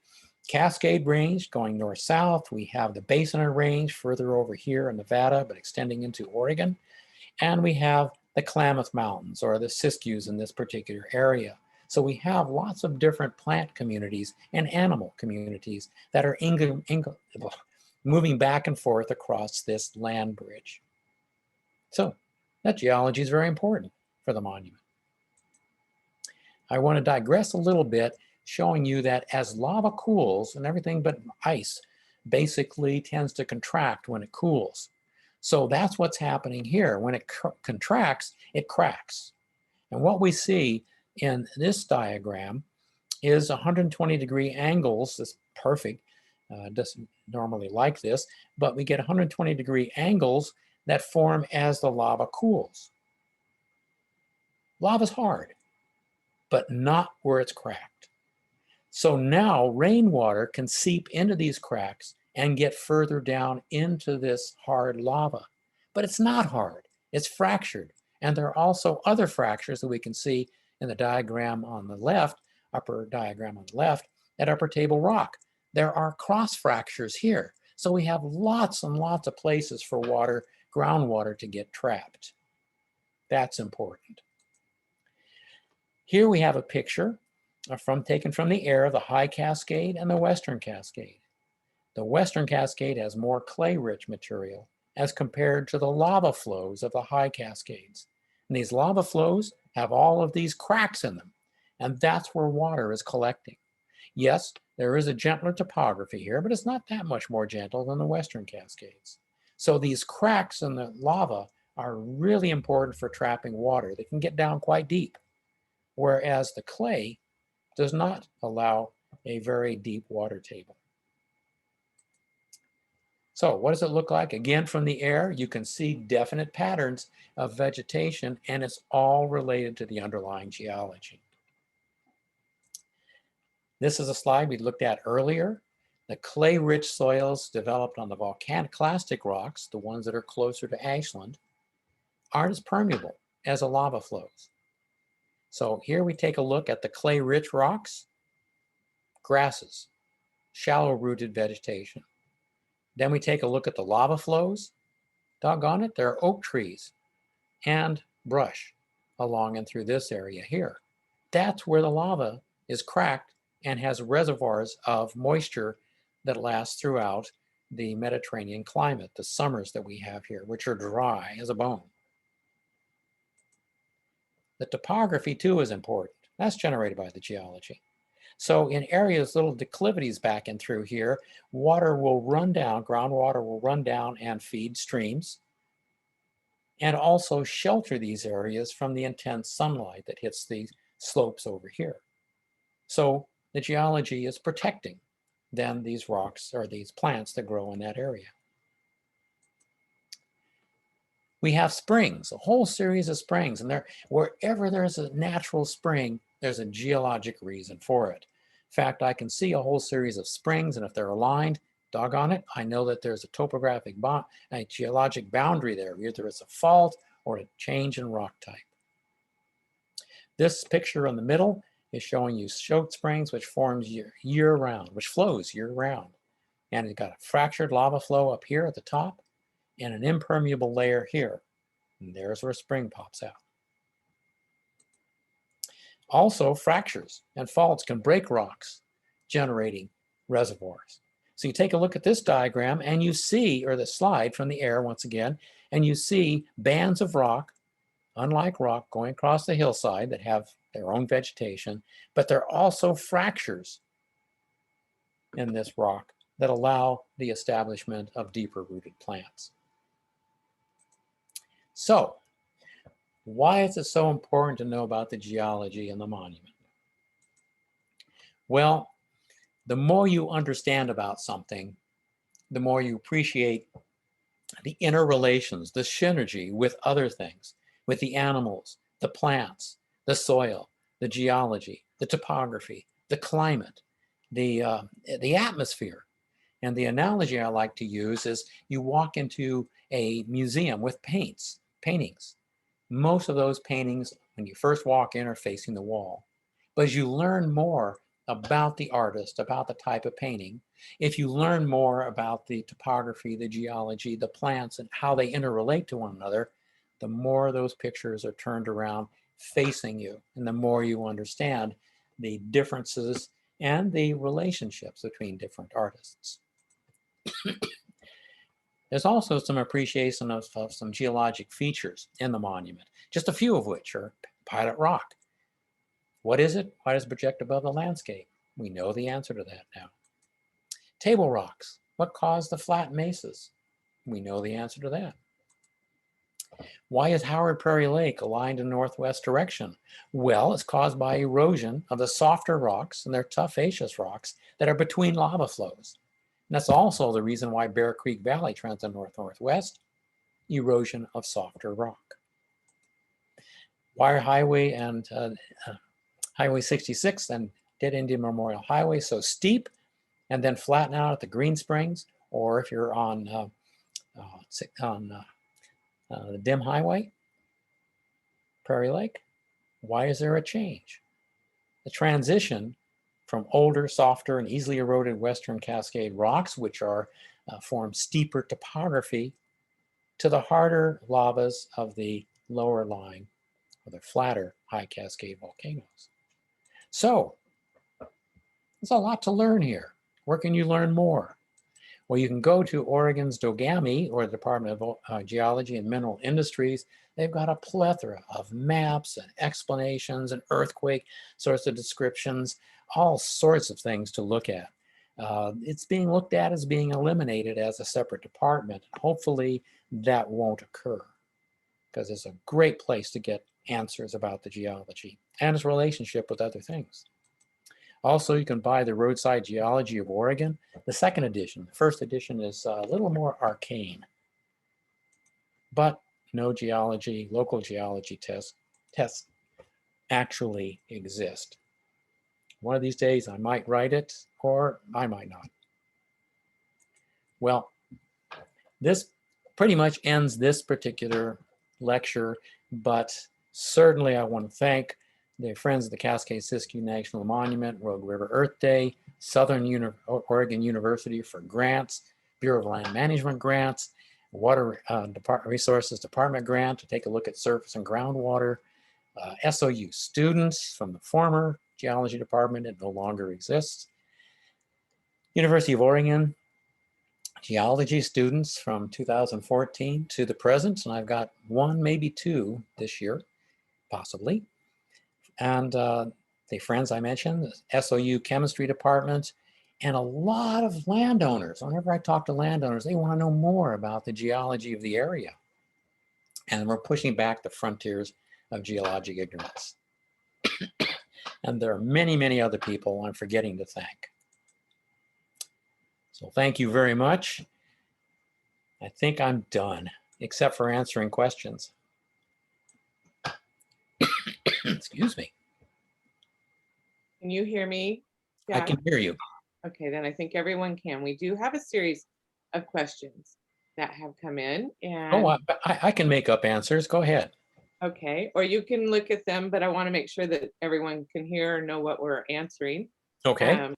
Cascade Range going north-south. We have the Basinner Range further over here in Nevada, but extending into Oregon. And we have the Klamath Mountains, or the Siskiyous in this particular area. So we have lots of different plant communities and animal communities that are moving back and forth across this land bridge. So that geology is very important for the monument. I want to digress a little bit, showing you that as lava cools, and everything but ice basically tends to contract when it cools. So that's what's happening here. When it contracts, it cracks. And what we see in this diagram is 120-degree angles. That's perfect. Doesn't normally like this, but we get 120-degree angles that form as the lava cools. Lava's hard, but not where it's cracked. So now rainwater can seep into these cracks and get further down into this hard lava. But it's not hard, it's fractured. And there are also other fractures that we can see in the diagram on the left, upper diagram on the left, at Upper Table Rock. There are cross fractures here. So we have lots and lots of places for water, groundwater to get trapped. That's important. Here we have a picture taken from the air of the High Cascade and the Western Cascade. The Western Cascade has more clay-rich material as compared to the lava flows of the High Cascades. And these lava flows have all of these cracks in them, and that's where water is collecting. Yes, there is a gentler topography here, but it's not that much more gentle than the Western Cascades. So these cracks in the lava are really important for trapping water. They can get down quite deep, whereas the clay does not allow a very deep water table. So what does it look like? Again, from the air, you can see definite patterns of vegetation, and it's all related to the underlying geology. This is a slide we looked at earlier. The clay-rich soils developed on the volcanic clastic rocks, the ones that are closer to ashland, aren't as permeable as the lava flows. So here we take a look at the clay-rich rocks, grasses, shallow-rooted vegetation. Then we take a look at the lava flows. Doggone it, there are oak trees and brush along and through this area here. That's where the lava is cracked and has reservoirs of moisture that lasts throughout the Mediterranean climate, the summers that we have here, which are dry as a bone. The topography too is important. That's generated by the geology. So in areas, little declivities back and through here, water will run down, groundwater will run down and feed streams, and also shelter these areas from the intense sunlight that hits the slopes over here. So the geology is protecting then these rocks or these plants that grow in that area. We have springs, a whole series of springs, and wherever there's a natural spring, there's a geologic reason for it. In fact, I can see a whole series of springs, and if they're aligned, doggone it, I know that there's a topographic a geologic boundary there. Either it's a fault or a change in rock type. This picture in the middle is showing you choked springs, which forms year-round, which flows year-round. And it's got a fractured lava flow up here at the top and an impermeable layer here. And there's where spring pops out. Also, fractures and faults can break rocks, generating reservoirs. So you take a look at this diagram and you see, or the slide from the air once again, and you see bands of rock, unlike rock, going across the hillside that have their own vegetation, but there are also fractures in this rock that allow the establishment of deeper rooted plants. So, why is it so important to know about the geology and the monument? Well, the more you understand about something, the more you appreciate the interrelations, the synergy with other things, with the animals, the plants, the soil, the geology, the topography, the climate, the atmosphere. And the analogy I like to use is you walk into a museum with paintings. Most of those paintings, when you first walk in, are facing the wall. But as you learn more about the artist, about the type of painting, if you learn more about the topography, the geology, the plants, and how they interrelate to one another, the more those pictures are turned around facing you, and the more you understand the differences and the relationships between different artists. There's also some appreciation of some geologic features in the monument, just a few of which are pilot rock. What is it? Why does it project above the landscape? We know the answer to that now. Table rocks. What caused the flat mesas? We know the answer to that. Why is Howard Prairie Lake aligned in northwest direction? Well, it's caused by erosion of the softer rocks, and they're tufaceous rocks that are between lava flows. And that's also the reason why Bear Creek Valley trends in north-northwest, erosion of softer rock. Why are Highway and Highway 66 and Dead Indian Memorial Highway so steep and then flatten out at the Green Springs? Or if you're on the Dim Highway, Prairie Lake, why is there a change? The transition from older, softer, and easily eroded Western Cascade rocks, which are form steeper topography, to the harder lavas of the lower lying, or the flatter High Cascade volcanoes. So, there's a lot to learn here. Where can you learn more? Well, you can go to Oregon's DOGAMI, or the Department of Geology and Mineral Industries. They've got a plethora of maps and explanations and earthquake sorts of descriptions, all sorts of things to look at. It's being looked at as being eliminated as a separate department. Hopefully that won't occur, because it's a great place to get answers about the geology and its relationship with other things. Also, you can buy the Roadside Geology of Oregon, the second edition. The first edition is a little more arcane, but no geology, local geology tests actually exist. One of these days I might write it, or I might not. Well, this pretty much ends this particular lecture, but certainly I want to thank the Friends of the Cascade-Siskiyou National Monument, Rogue River Earth Day, Southern Oregon University for grants, Bureau of Land Management grants, Water Resources Department grant to take a look at surface and groundwater, SOU students from the former geology department, it no longer exists, University of Oregon geology students from 2014 to the present, and I've got one, maybe two this year, possibly. And the friends I mentioned, the SOU chemistry department, and a lot of landowners. Whenever I talk to landowners, they want to know more about the geology of the area. And we're pushing back the frontiers of geologic ignorance. And there are many, many other people I'm forgetting to thank. So thank you very much. I think I'm done, except for answering questions. Excuse me. Can you hear me? I can hear you. Okay, then I think everyone can. We do have a series of questions that have come in, and Oh, I can make up answers. Go ahead. okay, or you can look at them, but I want to make sure that everyone can hear or know what we're answering. Okay.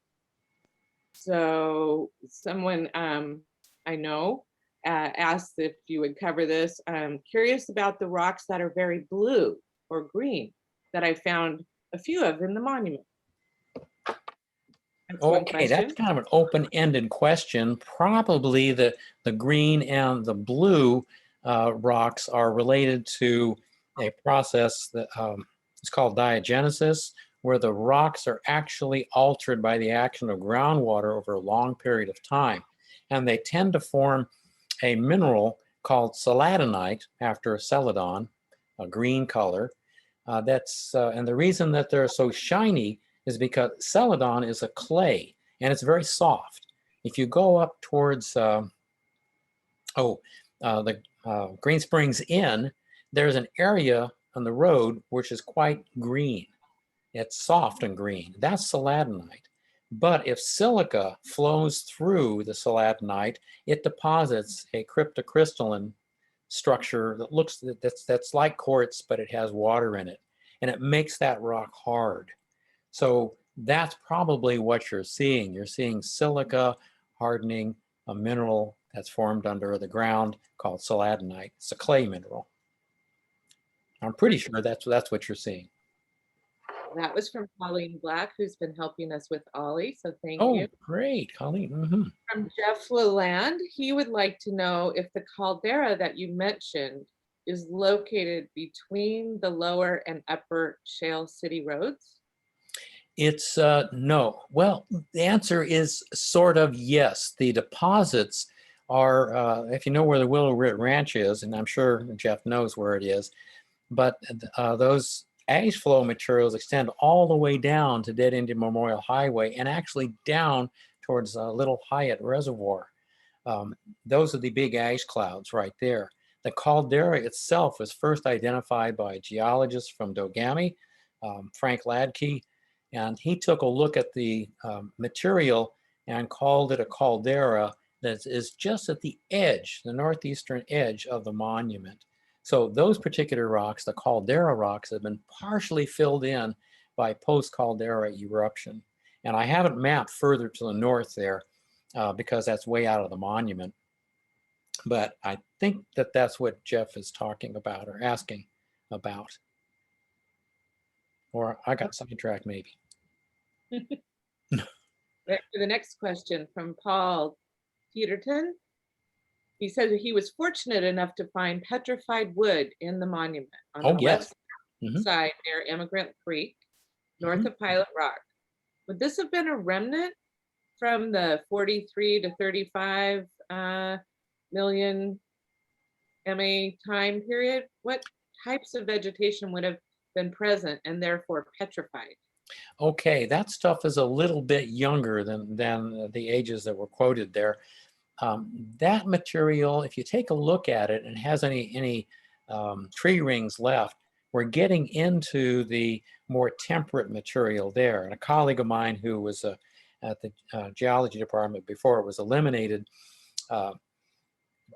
So someone I know asked if you would cover this. I'm curious about the rocks that are very blue or green that I found a few of in the monument. That's one Okay, question. that's kind of an open-ended question. Probably the green and the blue rocks are related to a process that is called diagenesis, where the rocks are actually altered by the action of groundwater over a long period of time. And they tend to form a mineral called celadonite, after a celadon, a green color. And the reason that they're so shiny is because celadon is a clay and it's very soft. If you go up towards the Green Springs Inn, there's an area on the road which is quite green. It's soft and green. That's celadonite. But if silica flows through the celadonite, it deposits a cryptocrystalline structure that looks that's like quartz, but it has water in it, and it makes that rock hard. So that's probably what you're seeing. You're seeing silica hardening a mineral that's formed under the ground called celadonite. It's a clay mineral. I'm pretty sure that's what you're seeing. That was from Colleen Black, who's been helping us with Ollie. So thank you. Oh, great, Colleen. Mm-hmm. From Jeff Leland, he would like to know if the caldera that you mentioned is located between the lower and upper Shale City roads. It's no. Well, the answer is sort of yes. The deposits are, if you know where the Willow Root Ranch is, and I'm sure Jeff knows where it is, but those ash flow materials extend all the way down to Dead Indian Memorial Highway and actually down towards Little Hyatt Reservoir. Those are the big ash clouds right there. The caldera itself was first identified by a geologist from Dogami, Frank Ladke, and he took a look at the material and called it a caldera that is just at the edge, the northeastern edge of the monument. So those particular rocks, the caldera rocks, have been partially filled in by post-caldera eruption. And I haven't mapped further to the north there because that's way out of the monument. But I think that that's what Jeff is talking about or asking about. Or I got sidetracked maybe. For the next question from Paul Peterton. He said that he was fortunate enough to find petrified wood in the monument on the west side near Immigrant Creek, north of Pilot Rock. Would this have been a remnant from the 43 to 35 million MA time period? What types of vegetation would have been present and therefore petrified? Okay, that stuff is a little bit younger than the ages that were quoted there. That material, if you take a look at it and has any tree rings left, we're getting into the more temperate material there. And a colleague of mine who was at the geology department before it was eliminated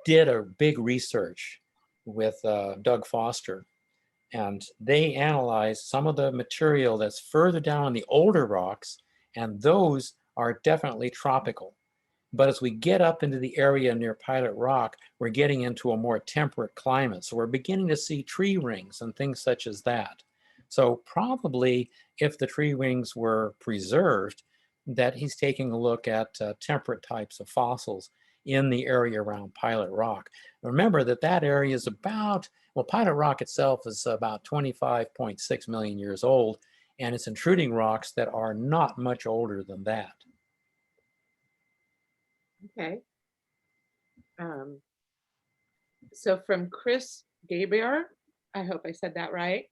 did a big research with Doug Foster. And they analyzed some of the material that's further down on the older rocks, and those are definitely tropical. But as we get up into the area near Pilot Rock, we're getting into a more temperate climate. So we're beginning to see tree rings and things such as that. So probably if the tree rings were preserved, that he's taking a look at temperate types of fossils in the area around Pilot Rock. Remember that that area is about, well, Pilot Rock itself is about 25.6 million years old, and it's intruding rocks that are not much older than that. Okay. So from Chris Gabriel, I hope I said that right.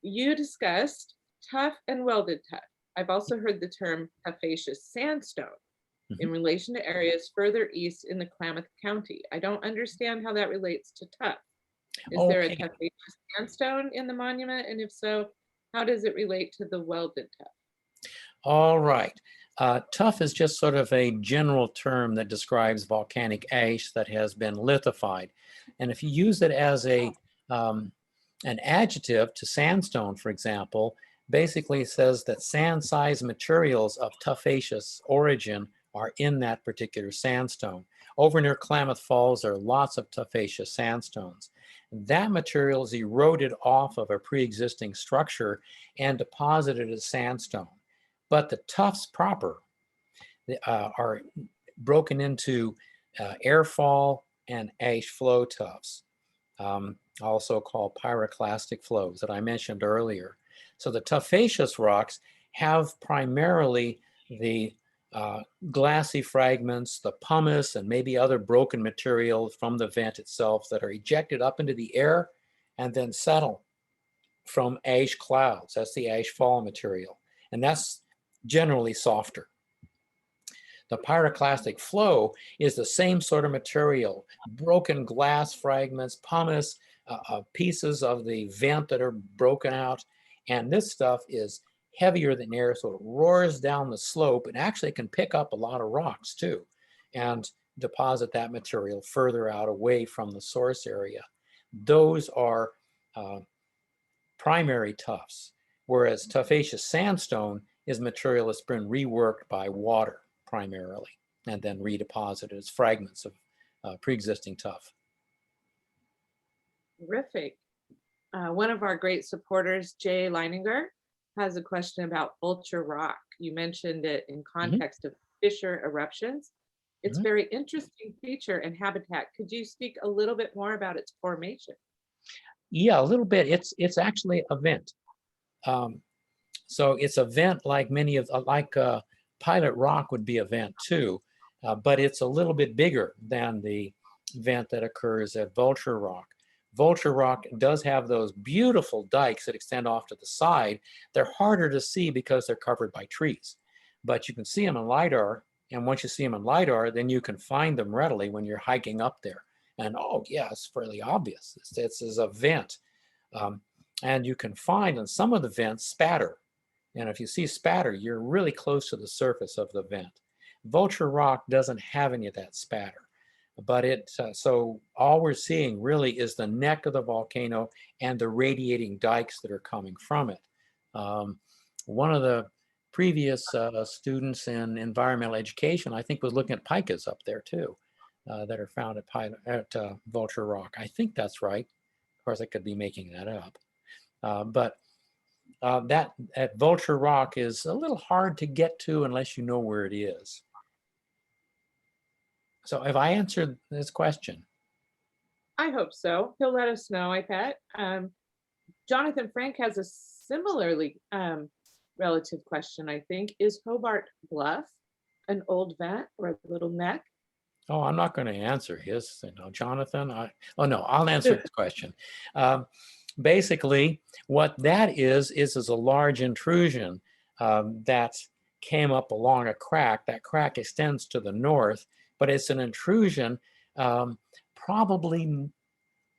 You discussed tough and welded tuff. I've also heard the term tuffaceous sandstone in relation to areas further east in the Klamath County. I don't understand how that relates to tuff. Is there a tuffaceous sandstone in the monument? And if so, how does it relate to the welded tuff? All right. Tuff is just sort of a general term that describes volcanic ash that has been lithified. And if you use it as an adjective to sandstone, for example, basically says that sand-sized materials of tuffaceous origin are in that particular sandstone. Over near Klamath Falls, there are lots of tuffaceous sandstones. That material is eroded off of a pre-existing structure and deposited as sandstone. But the tuffs proper are broken into airfall and ash flow tuffs, also called pyroclastic flows that I mentioned earlier. So the tuffaceous rocks have primarily the glassy fragments, the pumice, and maybe other broken material from the vent itself that are ejected up into the air and then settle from ash clouds. That's the ash fall material. And that's generally softer. The pyroclastic flow is the same sort of material, broken glass fragments, pumice, pieces of the vent that are broken out. And this stuff is heavier than air, so it roars down the slope and actually can pick up a lot of rocks too and deposit that material further out away from the source area. Those are primary tuffs, whereas tuffaceous sandstone is material that's been reworked by water primarily and then redeposited as fragments of pre-existing tuff. Terrific. One of our great supporters, Jay Leininger, has a question about Vulture Rock. You mentioned it in context of fissure eruptions. It's a very interesting feature and habitat. Could you speak a little bit more about its formation? Yeah, a little bit. It's actually a vent. So it's a vent like many of, Pilot Rock would be a vent too, but it's a little bit bigger than the vent that occurs at Vulture Rock. Vulture Rock does have those beautiful dikes that extend off to the side. They're harder to see because they're covered by trees, but you can see them in LiDAR. And once you see them in LiDAR, then you can find them readily when you're hiking up there. And oh yeah, it's fairly obvious. It's a vent. And you can find in some of the vents spatter. And if you see spatter, you're really close to the surface of the vent. Vulture Rock doesn't have any of that spatter. But so all we're seeing really is the neck of the volcano and the radiating dikes that are coming from it. One of the previous students in environmental education, I think, was looking at picas up there too, that are found at Vulture Rock. I think that's right. Of course, I could be making that up. But that at Vulture Rock is a little hard to get to unless you know where it is. So have I answered this question? I hope so. He'll let us know, I bet. Jonathan Frank has a similarly relative question, I think. Is Hobart Bluff an old vent or a little neck? Oh, I'm not going to answer his, Jonathan. I'll answer this question. Basically, what that is a large intrusion that came up along a crack. That crack extends to the north, but it's an intrusion. Probably,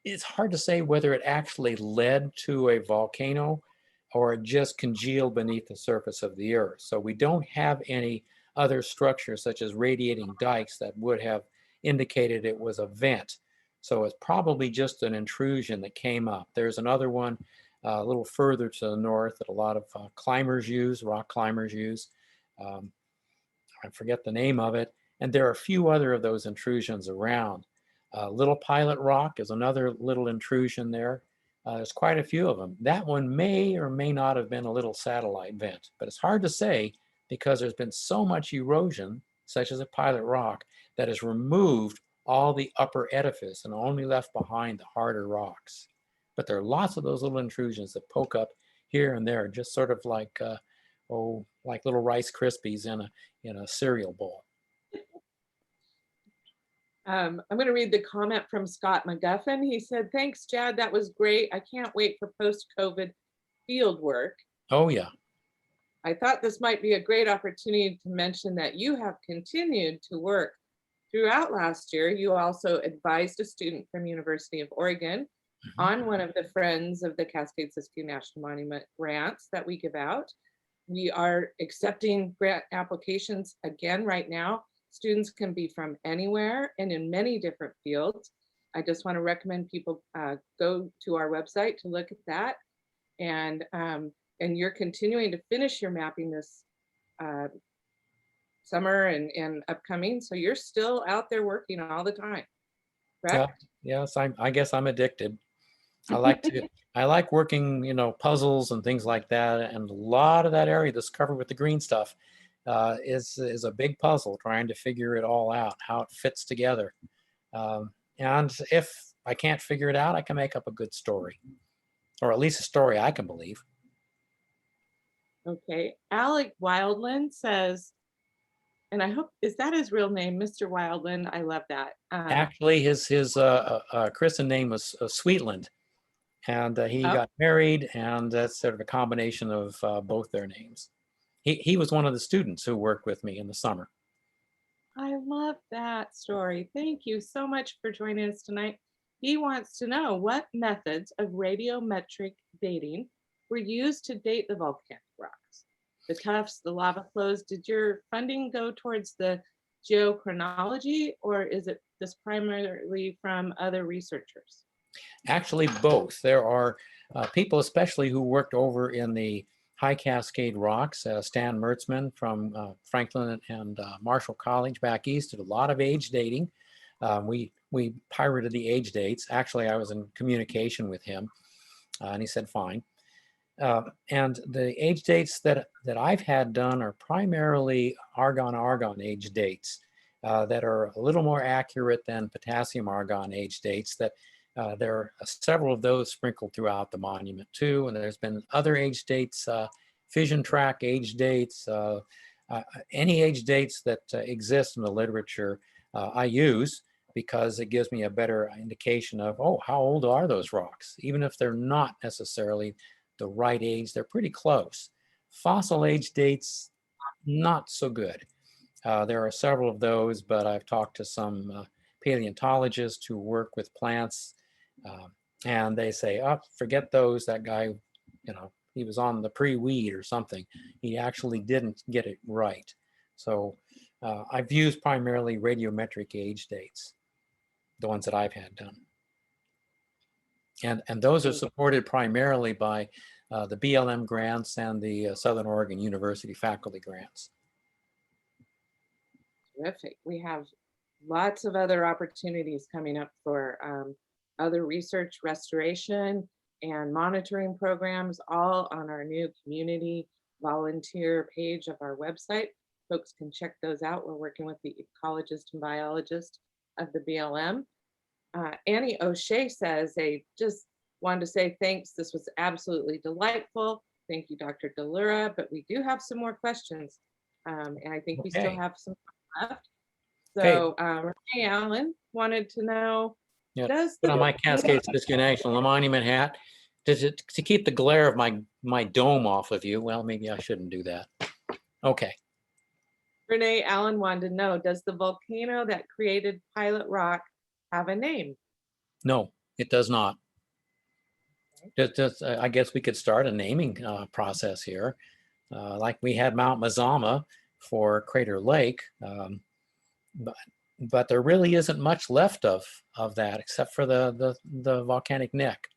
it's hard to say whether it actually led to a volcano or it just congealed beneath the surface of the earth. So we don't have any other structures such as radiating dikes that would have indicated it was a vent. So it's probably just an intrusion that came up. There's another one a little further to the north that a lot of climbers use, rock climbers use. I forget the name of it. And there are a few other of those intrusions around. Little Pilot Rock is another little intrusion there. There's quite a few of them. That one may or may not have been a little satellite vent, but it's hard to say because there's been so much erosion, such as a Pilot Rock, that has removed all the upper edifice and only left behind the harder rocks. But there are lots of those little intrusions that poke up here and there, just sort of like, like little Rice Krispies in a cereal bowl. I'm going to read the comment from Scott McGuffin. He said, "Thanks, Jad. That was great. I can't wait for post-COVID field work. Oh, yeah. I thought this might be a great opportunity to mention that you have continued to work throughout last year. You also advised a student from University of Oregon on one of the Friends of the Cascade-Siskiyou National Monument grants that we give out. We are accepting grant applications again right now. Students can be from anywhere and in many different fields. I just want to recommend people go to our website to look at that. And you're continuing to finish your mapping this summer and upcoming. So you're still out there working all the time, correct? Yeah, yes, I guess I'm addicted. I like working, you know, puzzles and things like that. And a lot of that area that's covered with the green stuff is a big puzzle, trying to figure it all out, how it fits together. And if I can't figure it out, I can make up a good story, or at least a story I can believe. Okay, Alec Wildland says, and I hope, is that his real name, Mr. Wildland? I love that. Actually, his christened name was Sweetland, and he Oh. got married, and that's sort of a combination of both their names. He was one of the students who worked with me in the summer. I love that story. Thank you so much for joining us tonight. He wants to know what methods of radiometric dating were used to date the volcanic rocks, the tuffs, the lava flows. Did your funding go towards the geochronology, or is it just primarily from other researchers? Actually, both. There are people, especially who worked over in the High Cascade rocks. Stan Mertzman from Franklin and Marshall College back east did a lot of age dating. We pirated the age dates. Actually, I was in communication with him, and he said fine. And the age dates that I've had done are primarily argon-argon age dates that are a little more accurate than potassium-argon age dates. That there are several of those sprinkled throughout the monument too, and there's been other age dates, fission track age dates, any age dates that exist in the literature I use, because it gives me a better indication of, oh, how old are those rocks? Even if they're not necessarily the right age, they're pretty close. Fossil age dates, not so good. There are several of those, but I've talked to some paleontologists who work with plants, and they say, oh, forget those. That guy, you know, he was on the pre-weed or something. He actually didn't get it right. So I've used primarily radiometric age dates, the ones that I've had done. And those are supported primarily by the BLM grants and the Southern Oregon University faculty grants. Terrific. We have lots of other opportunities coming up for other research, restoration, and monitoring programs, all on our new community volunteer page of our website. Folks can check those out. We're working with the ecologist and biologist of the BLM. Annie O'Shea says they just wanted to say thanks. This was absolutely delightful. Thank you, Dr. D'Allura, but we do have some more questions. And I think we still have some left. So Renee Allen wanted to know, does put on my Cascade-Siskiyou National Monument hat, does it, to keep the glare of my my dome off of you. Well, maybe I shouldn't do that. Okay. Renee Allen wanted to know, does the volcano that created Pilot Rock have a name? No, it does not. I guess we could start a naming process here. Like we had Mount Mazama for Crater Lake, but there really isn't much left of that except for the volcanic neck,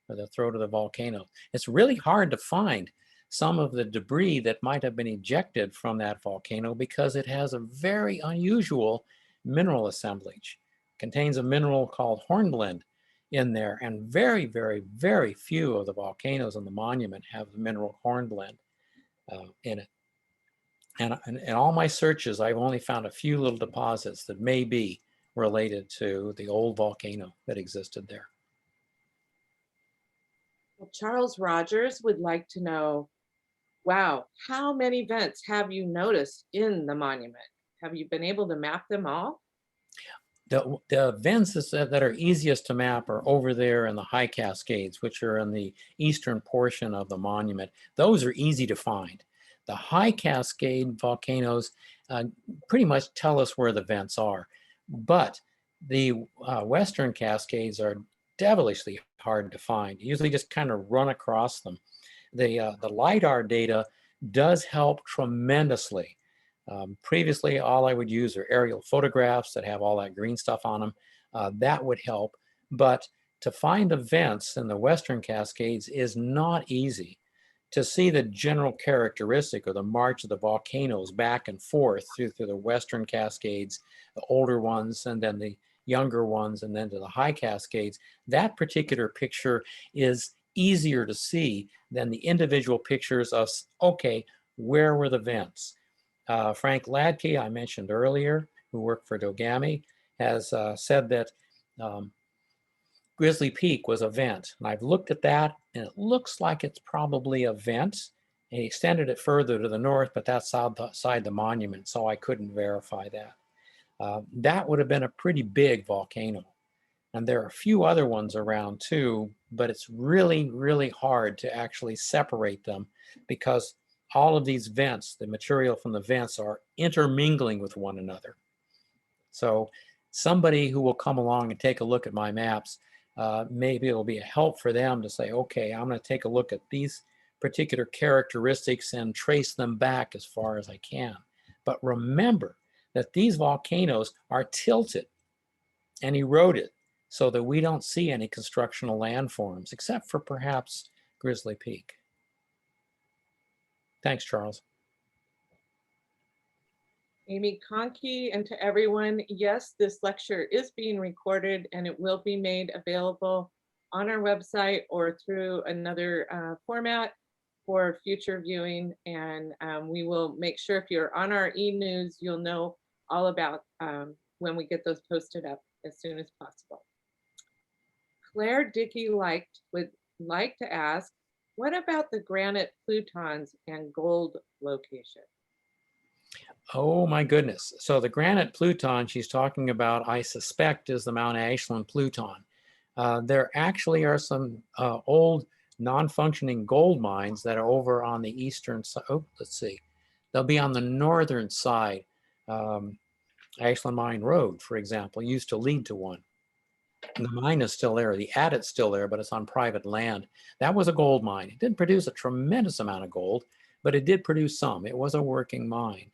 or the throat of the volcano. It's really hard to find some of the debris that might have been ejected from that volcano because it has a very unusual mineral assemblage. It contains a mineral called hornblende in there, and very, very, very few of the volcanoes on the monument have the mineral hornblende in it. And in all my searches, I've only found a few little deposits that may be related to the old volcano that existed there. Well, Charles Rogers would like to know, wow, how many vents have you noticed in the monument? Have you been able to map them all? The vents that are easiest to map are over there in the High Cascades, which are in the eastern portion of the monument. Those are easy to find. The High Cascade volcanoes pretty much tell us where the vents are, but the Western Cascades are devilishly hard to find. You usually just kind of run across them. The LiDAR data does help tremendously. Previously, all I would use are aerial photographs that have all that green stuff on them. That would help, but to find the vents in the Western Cascades is not easy. To see the general characteristic or the march of the volcanoes back and forth through the Western Cascades, the older ones, and then the younger ones, and then to the High Cascades, that particular picture is easier to see than the individual pictures of, okay, where were the vents? Frank Ladke, I mentioned earlier, who worked for Dogami, has said that Grizzly Peak was a vent. And I've looked at that, and it looks like it's probably a vent. And he extended it further to the north, but that's outside the monument, so I couldn't verify that. That would have been a pretty big volcano. And there are a few other ones around too, but it's really, really hard to actually separate them because all of these vents, the material from the vents, are intermingling with one another. So somebody who will come along and take a look at my maps, maybe it'll be a help for them to say, okay, I'm going to take a look at these particular characteristics and trace them back as far as I can. But remember that these volcanoes are tilted and eroded so that we don't see any constructional landforms, except for perhaps Grizzly Peak. Thanks, Charles. Amy Conkey, and to everyone, yes, this lecture is being recorded and it will be made available on our website or through another format for future viewing. And we will make sure if you're on our e-news, you'll know all about when we get those posted up as soon as possible. Claire Dickey would like to ask, what about the granite plutons and gold location? Oh my goodness. So the granite pluton she's talking about, I suspect, is the Mount Ashland pluton. There actually are some old non-functioning gold mines that are over on the eastern side. Oh, let's see. They'll be on the northern side. Ashland Mine Road, for example, used to lead to one. And the mine is still there. The adit's still there, but it's on private land. That was a gold mine. It didn't produce a tremendous amount of gold, but it did produce some. It was a working mine.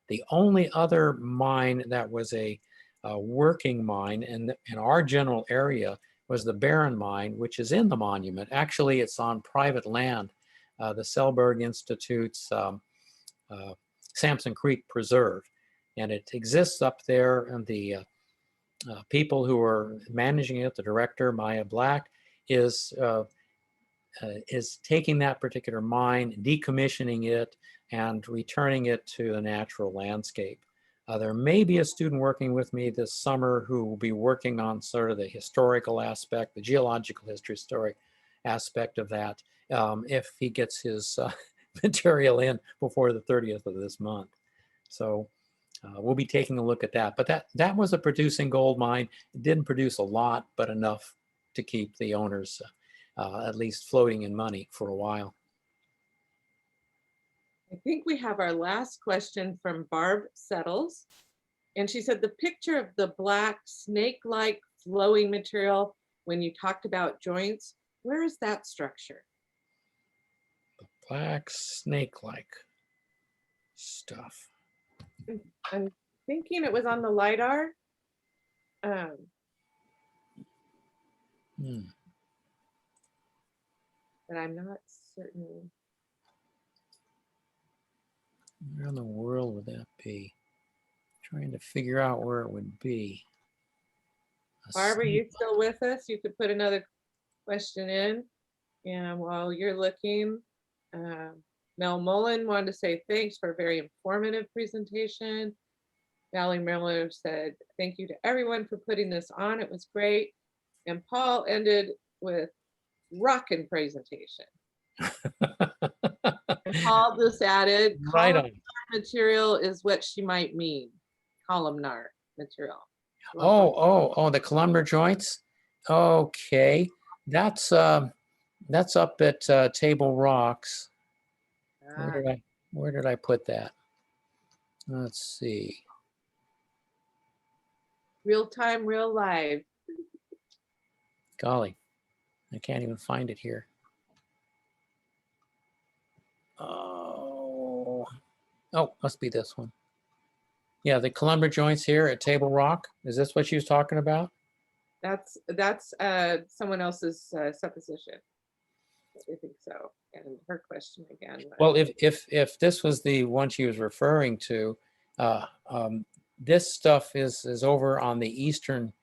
The only other mine that was a working mine in our general area was the Barron Mine, which is in the monument. Actually, it's on private land, the Selberg Institute's Sampson Creek Preserve. And it exists up there, and the people who are managing it, the director, Maya Black, is taking that particular mine, decommissioning it, and returning it to the natural landscape. There may be a student working with me this summer who will be working on sort of the historical aspect, the geological historic aspect of that, if he gets his material in before the 30th of this month. So we'll be taking a look at that. But that was a producing gold mine. It didn't produce a lot, but enough to keep the owners at least floating in money for a while. I think we have our last question from Barb Settles. And she said the picture of the black snake-like flowing material when you talked about joints, where is that structure? Black snake-like stuff. I'm thinking it was on the LiDAR. But I'm not certain. Where in the world would that be? Trying to figure out where it would be. Barb, are you still with us? You could put another question in. And while you're looking, Mel Mullen wanted to say thanks for a very informative presentation. Valerie Miller said, thank you to everyone for putting this on. It was great. And Paul ended with rockin' presentation. And Paul just added, Right on. material is what she might mean. Columnar material. Oh, the columnar joints. Okay, that's up at Table Rocks. Where did I put that? Let's see. Real time, real live. Golly, I can't even find it here. Oh, must be this one. Yeah, the columnar joints here at Table Rock. Is this what she was talking about? That's someone else's supposition. I think so. And her question again. Well, if this was the one she was referring to, this stuff is over on the eastern.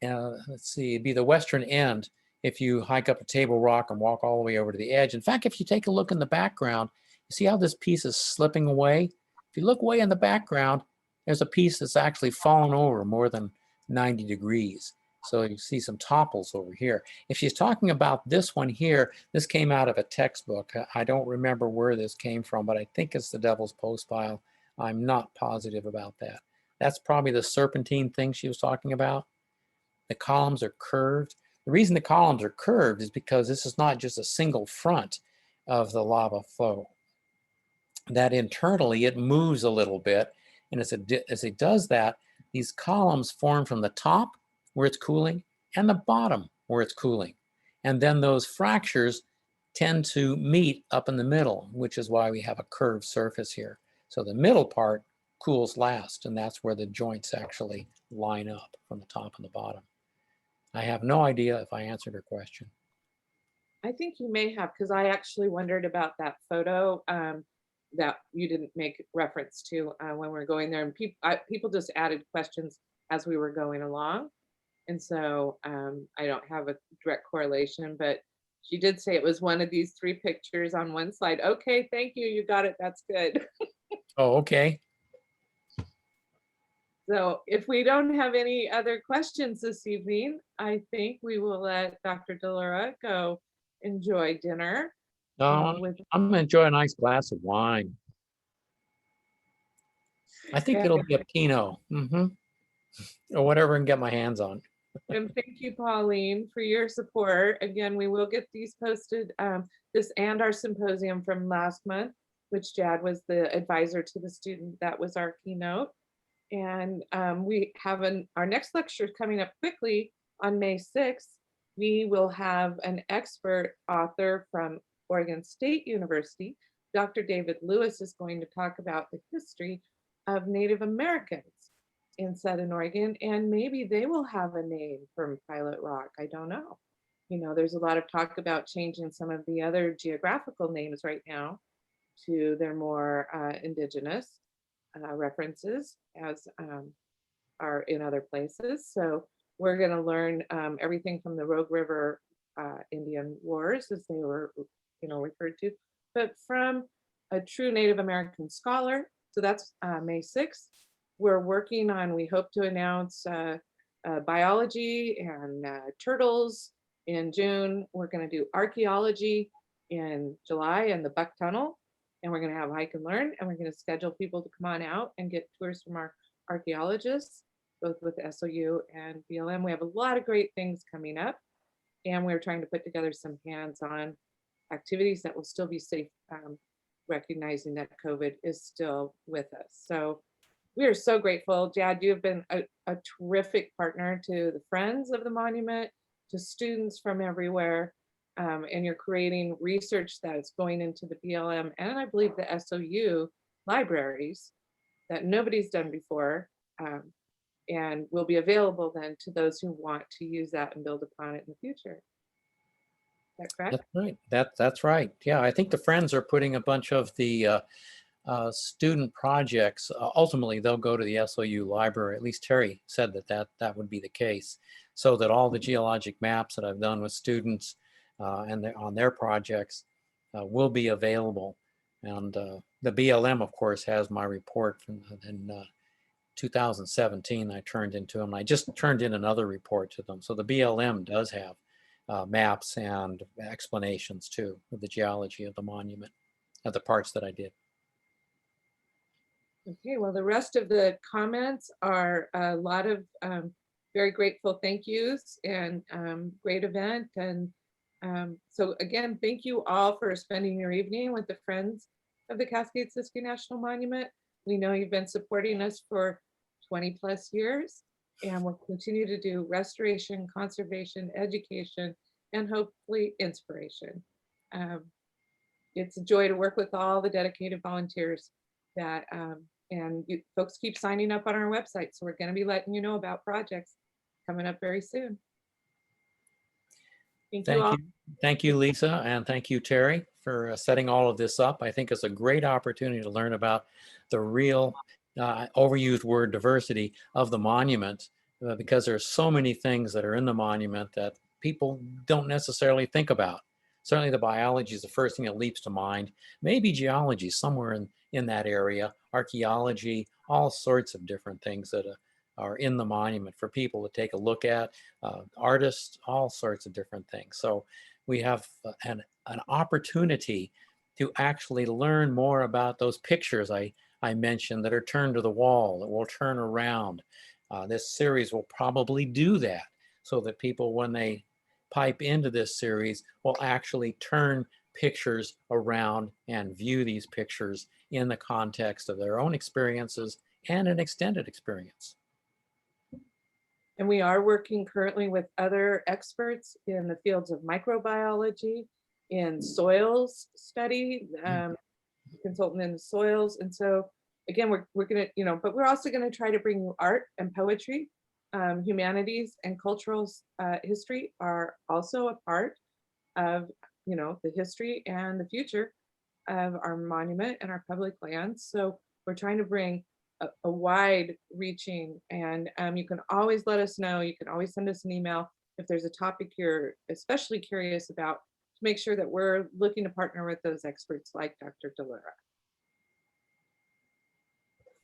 Let's see, it'd be the western end. If you hike up a Table Rock and walk all the way over to the edge. In fact, if you take a look in the background, you see how this piece is slipping away. If you look way in the background, there's a piece that's actually fallen over more than 90 degrees. So you see some topples over here. If she's talking about this one here, this came out of a textbook. I don't remember where this came from, but I think it's the Devil's Postpile. I'm not positive about that. That's probably the serpentine thing she was talking about. The columns are curved. The reason the columns are curved is because this is not just a single front of the lava flow. That internally it moves a little bit. And as it does that, these columns form from the top where it's cooling and the bottom where it's cooling. And then those fractures tend to meet up in the middle, which is why we have a curved surface here. So the middle part cools last, and that's where the joints actually line up from the top and the bottom. I have no idea if I answered her question. I think you may have, because I actually wondered about that photo that you didn't make reference to when we were going there. And people just added questions as we were going along. And so I don't have a direct correlation, but she did say it was one of these three pictures on one slide. Okay, thank you. You got it. That's good. Oh, okay. So if we don't have any other questions this evening, I think we will let Dr. D'Allura go enjoy dinner. I'm gonna enjoy a nice glass of wine. I think it'll be a Pinot, or whatever I can get my hands on. And thank you, Pauline, for your support. Again, we will get these posted, this and our symposium from last month, which Jad was the advisor to the student. That was our keynote. And we have our next lecture coming up quickly on May 6th. We will have an expert author from Oregon State University. Dr. David Lewis is going to talk about the history of Native Americans in Southern Oregon, and maybe they will have a name from Pilot Rock. I don't know. You know, there's a lot of talk about changing some of the other geographical names right now to their more indigenous references as are in other places. So we're going to learn everything from the Rogue River Indian Wars, as they were, referred to, but from a true Native American scholar. So that's May 6th. We're working on, we hope to announce biology and turtles in June. We're going to do archaeology in July in the Buck Tunnel. And we're going to have hike and learn, and we're going to schedule people to come on out and get tours from our archaeologists, both with SOU and BLM. We have a lot of great things coming up, and we're trying to put together some hands-on activities that will still be safe recognizing that COVID is still with us. So we are so grateful. Jad, you have been a terrific partner to the Friends of the Monument, to students from everywhere, and you're creating research that is going into the BLM and I believe the SOU libraries that nobody's done before, and will be available then to those who want to use that and build upon it in the future. Is that correct? That's right. That's right. Yeah, I think the Friends are putting a bunch of the student projects. Ultimately, they'll go to the SOU library. At least Terry said that would be the case, so that all the geologic maps that I've done with students and on their projects will be available. And the BLM, of course, has my report from in 2017. I turned into them. I just turned in another report to them. So the BLM does have maps and explanations too of the geology of the monument, of the parts that I did. Okay, well, the rest of the comments are a lot of very grateful thank yous and great event. And so again, thank you all for spending your evening with the Friends of the Cascade-Siskiyou National Monument. We know you've been supporting us for 20+ years, and we'll continue to do restoration, conservation, education, and hopefully inspiration. It's a joy to work with all the dedicated volunteers that, and you folks keep signing up on our website. So we're going to be letting you know about projects coming up very soon. Thank you all. Thank you, Lisa, and thank you, Terry, for setting all of this up. I think it's a great opportunity to learn about the real overused word diversity of the monument, because there's so many things that are in the monument that people don't necessarily think about. Certainly the biology is the first thing that leaps to mind. Maybe geology somewhere in that area, archaeology, all sorts of different things that are in the monument for people to take a look at, artists, all sorts of different things. So we have an opportunity to actually learn more about those pictures I mentioned that are turned to the wall, that will turn around. This series will probably do that so that people, when they pipe into this series, will actually turn pictures around and view these pictures in the context of their own experiences and an extended experience. And we are working currently with other experts in the fields of microbiology, in soils study, consultant in soils. And so again, we're gonna, but we're also gonna try to bring you art and poetry. Humanities and cultural history are also a part of, the history and the future of our monument and our public lands. So we're trying to bring a wide reaching, and you can always let us know. You can always send us an email if there's a topic you're especially curious about, to make sure that we're looking to partner with those experts like Dr. D'Allura.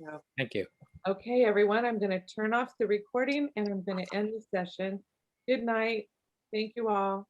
So, thank you. Okay, everyone, I'm going to turn off the recording and I'm going to end the session. Good night. Thank you all.